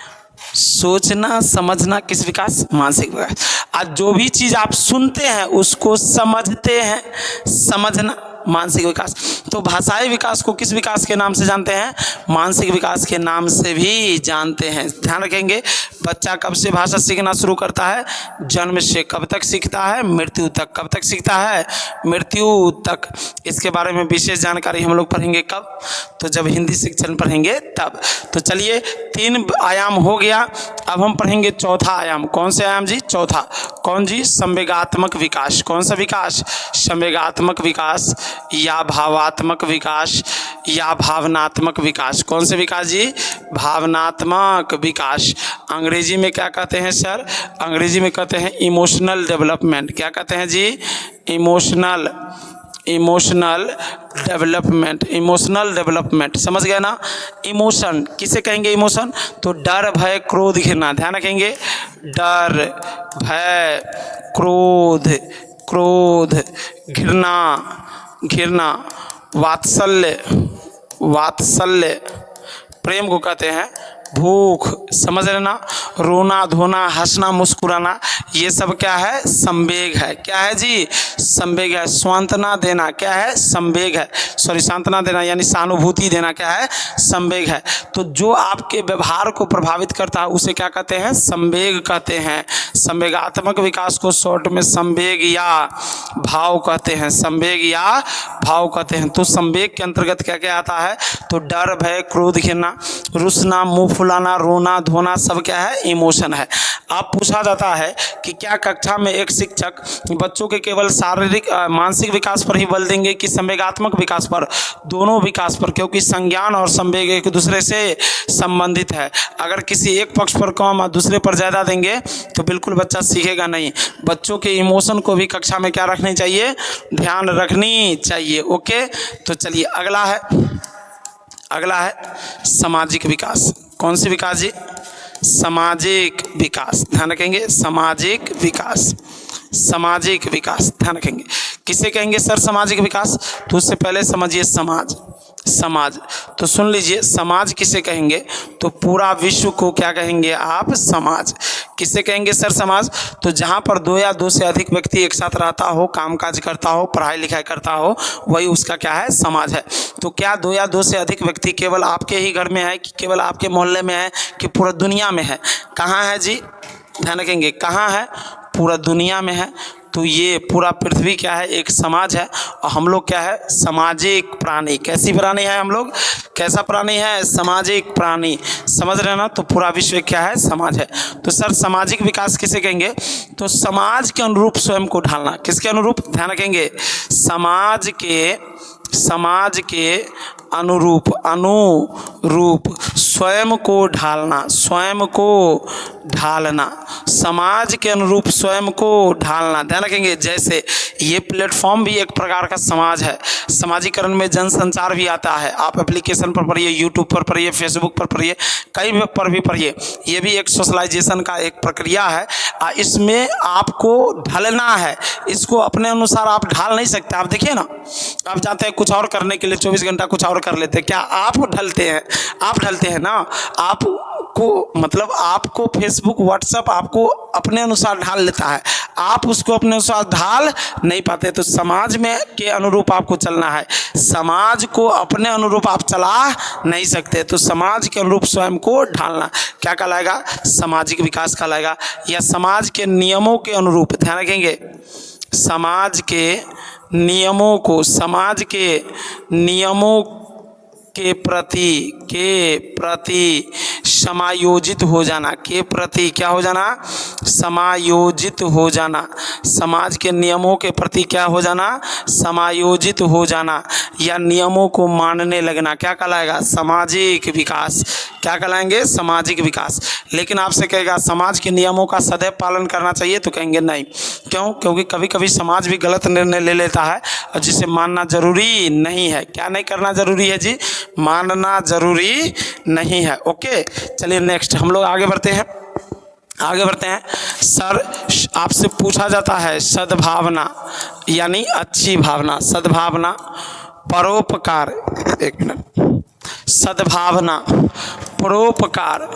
सोचना समझना किस विकास? मानसिक विकास। आज जो भी चीज़ आप सुनते हैं उसको समझते हैं, समझना मानसिक विकास। तो भाषाई विकास को किस विकास के नाम से जानते हैं? मानसिक विकास के नाम से भी जानते हैं। ध्यान रखेंगे, बच्चा कब से भाषा सीखना शुरू करता है? जन्म से। कब तक सीखता है? मृत्यु तक। कब तक सीखता है? मृत्यु तक। इसके बारे में विशेष जानकारी हम लोग पढ़ेंगे कब? तो जब हिंदी शिक्षण पढ़ेंगे तब। तो चलिए, 3 आयाम हो गया, अब हम पढ़ेंगे चौथा आयाम। कौन से आयाम जी? चौथा। कौन जी? संवेगात्मक विकास। कौन सा विकास? संवेगात्मक विकास या भावात्मक विकास या भावनात्मक विकास। कौन से विकास जी? भावनात्मक विकास। अंग्रेजी में क्या कहते हैं सर? अंग्रेजी में कहते हैं इमोशनल डेवलपमेंट। क्या कहते हैं जी? Emotional development. इमोशनल डेवलपमेंट, समझ गए ना? इमोशन किसे कहेंगे? इमोशन तो डर, भय, क्रोध, घृणा। ध्यान रखेंगे, डर, भय, क्रोध, घृणा, वात्सल्य, प्रेम को कहते हैं भूख। समझ रहे ना? रोना धोना, हंसना मुस्कुराना, ये सब क्या है? संवेग है। क्या है जी? संवेग है। सांत्वना देना क्या है? संवेग है। सांत्वना देना यानी सहानुभूति देना क्या है? संवेग है। तो जो आपके व्यवहार को प्रभावित करता है उसे क्या कहते हैं? संवेग कहते हैं। संवेगात्मक विकास को शॉर्ट में संवेग या भाव कहते हैं। संवेग या भाव कहते हैं। तो संवेग के अंतर्गत क्या क्या आता है? तो डर, भय, क्रोध, घृणा, रुसना, मुंह फुलाना, रोना धोना, सब क्या है? इमोशन है। अब पूछा जाता है कि क्या कक्षा में एक शिक्षक बच्चों के केवल शारीरिक मानसिक विकास पर ही बल देंगे कि संवेगात्मक विकास पर? दोनों विकास पर, क्योंकि संज्ञान और संवेग एक दूसरे से संबंधित है। अगर किसी एक पक्ष पर कम और दूसरे पर ज़्यादा देंगे तो बिल्कुल बच्चा सीखेगा नहीं। बच्चों के इमोशन को भी कक्षा में क्या रखनी चाहिए? ध्यान रखनी चाहिए। ओके, तो चलिए अगला है सामाजिक विकास। कौन सी विकास जी? सामाजिक विकास। ध्यान रखेंगे, सामाजिक विकास ध्यान रखेंगे। किसे कहेंगे सर सामाजिक विकास? तो उससे पहले समझिए समाज। तो सुन लीजिए, समाज किसे कहेंगे? तो पूरा विश्व को क्या कहेंगे आप? समाज। किसे कहेंगे सर समाज? तो जहाँ पर 2 या 2 से अधिक व्यक्ति एक साथ रहता हो, कामकाज करता हो, पढ़ाई लिखाई करता हो, वही उसका क्या है? समाज है। तो क्या 2 या 2 से अधिक व्यक्ति केवल आपके ही घर में है कि केवल आपके मोहल्ले में है कि पूरा दुनिया में है? कहाँ है जी? ध्यान रखेंगे, कहाँ है? पूरा दुनिया में है। तो ये पूरा पृथ्वी क्या है? एक समाज है। और हम लोग क्या है? सामाजिक प्राणी। कैसी प्राणी है हम लोग? कैसा प्राणी है? सामाजिक प्राणी। समझ रहे हैं ना? तो पूरा विश्व क्या है? समाज है। तो सर सामाजिक विकास किसे कहेंगे? तो समाज के अनुरूप स्वयं को ढालना। किसके अनुरूप? ध्यान रखेंगे, समाज के अनुरूप स्वयं को ढालना, समाज के अनुरूप स्वयं को ढालना। ध्यान रखेंगे, जैसे ये प्लेटफॉर्म भी एक प्रकार का समाज है। समाजीकरण में जनसंचार भी आता है। आप एप्लीकेशन पर पढ़िए, यूट्यूब पर पढ़िए, फेसबुक पर पढ़िए, कहीं पर भी पढ़िए, ये भी एक सोशलाइजेशन का एक प्रक्रिया है। इसमें आपको ढलना है। इसको अपने अनुसार आप ढाल नहीं सकते। आप देखिए ना, आप जाते हैं कुछ और करने के लिए, 24 घंटा कुछ और कर लेते हैं। क्या आप ढलते हैं? आप ढलते हैं ना। आपको फेसबुक, व्हाट्सएप आपको अपने अनुसार ढाल लेता है, आप उसको अपने अनुसार ढाल नहीं पाते। तो समाज में के अनुरूप आपको चलना है। समाज को अपने अनुरूप आप चला नहीं सकते। तो समाज के अनुरूप स्वयं को ढालना क्या कहलाएगा? सामाजिक विकास कहलाएगा। या समाज के नियमों के अनुरूप, ध्यान रखेंगे, समाज के नियमों के प्रति समायोजित हो जाना, के प्रति क्या हो जाना, समायोजित हो जाना, समाज के नियमों के प्रति क्या हो जाना, समायोजित हो जाना, या नियमों को मानने लगना, क्या कहलाएगा, सामाजिक विकास। क्या कहलाएंगे, सामाजिक विकास। लेकिन आपसे कहेगा समाज के नियमों का सदैव पालन करना चाहिए, तो कहेंगे नहीं। क्यों? क्योंकि कभी कभी समाज भी गलत निर्णय ले लेता है और जिसे मानना जरूरी नहीं है। क्या नहीं करना जरूरी है जी, मानना जरूरी नहीं है। ओके, चलिए नेक्स्ट हम लोग आगे बढ़ते हैं। सर, आपसे पूछा जाता है सद्भावना यानी अच्छी भावना, सद्भावना, परोपकार, एक मिनट, सद्भावना, परोपकार,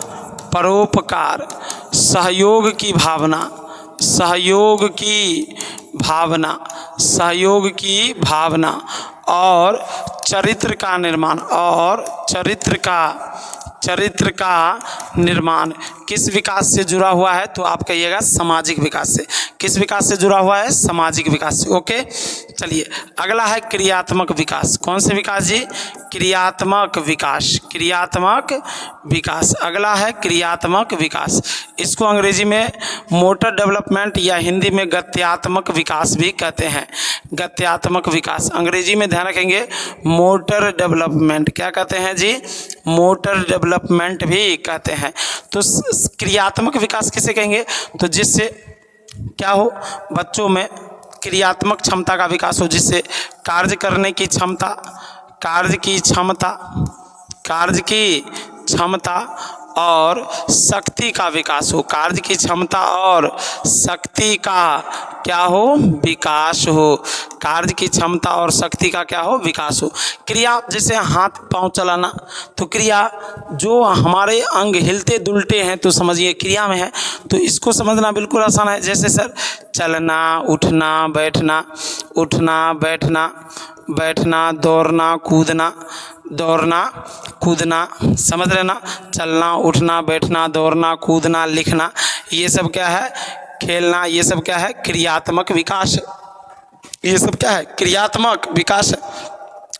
सहयोग की भावना, और चरित्र का निर्माण किस विकास से जुड़ा हुआ है, तो आप कहिएगा सामाजिक विकास से। किस विकास से जुड़ा हुआ है, सामाजिक विकास से। ओके, चलिए अगला है क्रियात्मक विकास। कौन से विकास जी, क्रियात्मक विकास। अगला है क्रियात्मक विकास। इसको अंग्रेजी में मोटर डेवलपमेंट या हिंदी में गत्यात्मक विकास भी कहते हैं। गत्यात्मक विकास अंग्रेजी में ध्यान रखेंगे मोटर डेवलपमेंट, क्या कहते हैं जी, मोटर डेवलपमेंट भी कहते हैं। तो क्रियात्मक विकास किसे कहेंगे, तो जिससे क्या हो, बच्चों में क्रियात्मक क्षमता का विकास हो, जिससे कार्य करने की क्षमता, कार्य की क्षमता और शक्ति का विकास हो, कार्य की क्षमता और शक्ति का क्या हो, विकास हो, कार्य की क्षमता और शक्ति का क्या हो, विकास हो। क्रिया जैसे हाथ पांव चलाना, तो क्रिया जो हमारे अंग हिलते दुलते हैं तो समझिए क्रिया में है। तो इसको समझना बिल्कुल आसान है। जैसे सर चलना, उठना, बैठना, दौड़ना, कूदना, समझ रहे ना, चलना, उठना, बैठना, दौड़ना, कूदना, लिखना, ये सब क्या है, खेलना, ये सब क्या है, क्रियात्मक विकास। ये सब क्या है, क्रियात्मक विकास है।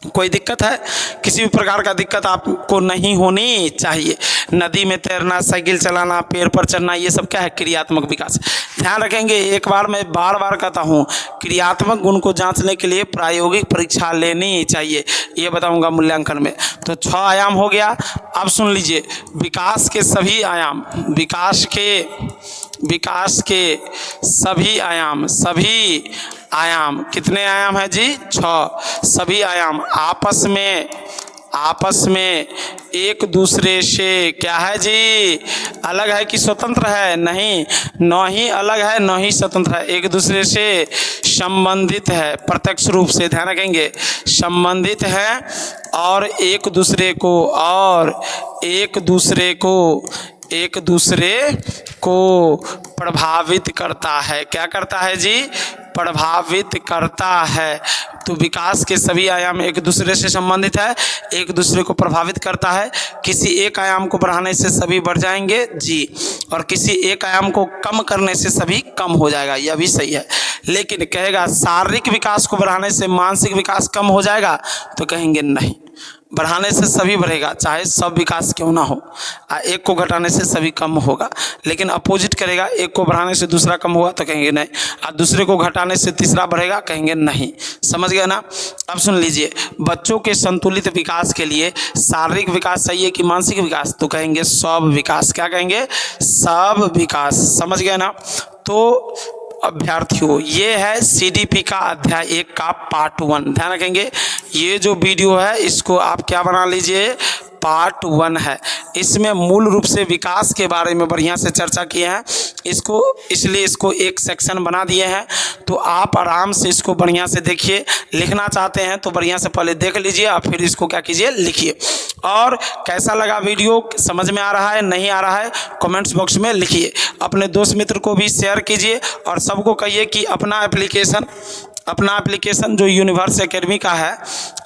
कोई दिक्कत है, किसी भी प्रकार का दिक्कत आपको नहीं होनी चाहिए। नदी में तैरना, साइकिल चलाना, पेड़ पर चढ़ना, ये सब क्या है, क्रियात्मक विकास। ध्यान रखेंगे, एक बार मैं बार कहता हूँ, क्रियात्मक गुण को जांचने के लिए प्रायोगिक परीक्षा लेनी चाहिए, ये बताऊंगा मूल्यांकन में। तो 6 आयाम हो गया। अब सुन लीजिए, विकास के सभी आयाम, विकास के सभी आयाम, कितने आयाम है जी, 6। सभी आयाम आपस में एक दूसरे से क्या है जी, अलग है कि स्वतंत्र है, नहीं, न ही अलग है न ही स्वतंत्र है, एक दूसरे से संबंधित है, प्रत्यक्ष रूप से, ध्यान रखेंगे, संबंधित है और एक दूसरे को प्रभावित करता है। क्या करता है जी, प्रभावित करता है। तो विकास के सभी आयाम एक दूसरे से संबंधित है, एक दूसरे को प्रभावित करता है। किसी एक आयाम को बढ़ाने से सभी बढ़ जाएंगे जी, और किसी एक आयाम को कम करने से सभी कम हो जाएगा, यह भी सही है। लेकिन कहेगा शारीरिक विकास को बढ़ाने से मानसिक विकास कम हो जाएगा, तो कहेंगे नहीं, बढ़ाने से सभी बढ़ेगा, चाहे सब विकास क्यों ना हो। एक को घटाने से सभी कम होगा। लेकिन अपोजिट करेगा, एक को बढ़ाने से दूसरा कम होगा, तो कहेंगे नहीं, और दूसरे को घटाने से तीसरा बढ़ेगा, कहेंगे नहीं। समझ गए ना। अब सुन लीजिए, बच्चों के संतुलित विकास के लिए शारीरिक विकास चाहिए कि मानसिक विकास, तो कहेंगे सब विकास। क्या कहेंगे, सब विकास। समझ गए ना। तो अभ्यर्थियों, ये है CDP का अध्याय 1 का पार्ट 1। ध्यान रखेंगे, ये जो वीडियो है इसको आप क्या बना लीजिए, पार्ट 1 है। इसमें मूल रूप से विकास के बारे में बढ़िया से चर्चा किए हैं, इसलिए इसको एक सेक्शन बना दिए हैं। तो आप आराम से इसको बढ़िया से देखिए। लिखना चाहते हैं तो बढ़िया से पहले देख लीजिए और फिर इसको क्या कीजिए, लिखिए। और कैसा लगा वीडियो, समझ में आ रहा है नहीं आ रहा है, कमेंट्स बॉक्स में लिखिए। अपने दोस्त मित्र को भी शेयर कीजिए और सबको कहिए कि अपना एप्लीकेशन अपना एप्लीकेशन जो यूनिवर्स एकेडमी का है,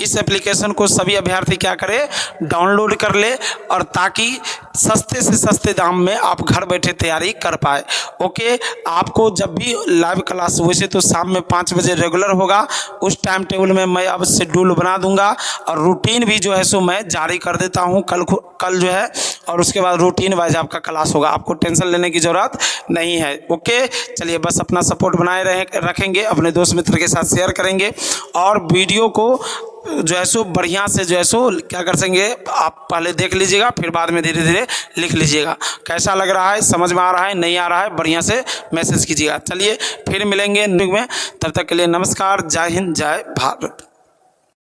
इस एप्लीकेशन को सभी अभ्यर्थी क्या करें, डाउनलोड कर ले, और ताकि सस्ते से सस्ते दाम में आप घर बैठे तैयारी कर पाए। ओके, आपको जब भी लाइव क्लास, वैसे तो शाम में 5 बजे रेगुलर होगा, उस टाइम टेबल में मैं अब शेड्यूल बना दूंगा, और रूटीन भी जो है सो मैं जारी कर देता हूं कल जो है, और उसके बाद रूटीन वाइज आपका क्लास होगा, आपको टेंशन लेने की ज़रूरत नहीं है। ओके, चलिए बस अपना सपोर्ट बनाए रखेंगे, अपने दोस्त मित्र के साथ शेयर करेंगे, और वीडियो को जो है सो बढ़िया से जो है सो क्या कर सकेंगे, आप पहले देख लीजिएगा, फिर बाद में धीरे धीरे लिख लीजिएगा। कैसा लग रहा है, समझ में आ रहा है, नहीं आ रहा है, बढ़िया से मैसेज कीजिएगा। चलिए फिर मिलेंगे में, तब तक के लिए नमस्कार, जय हिंद, जय भारत।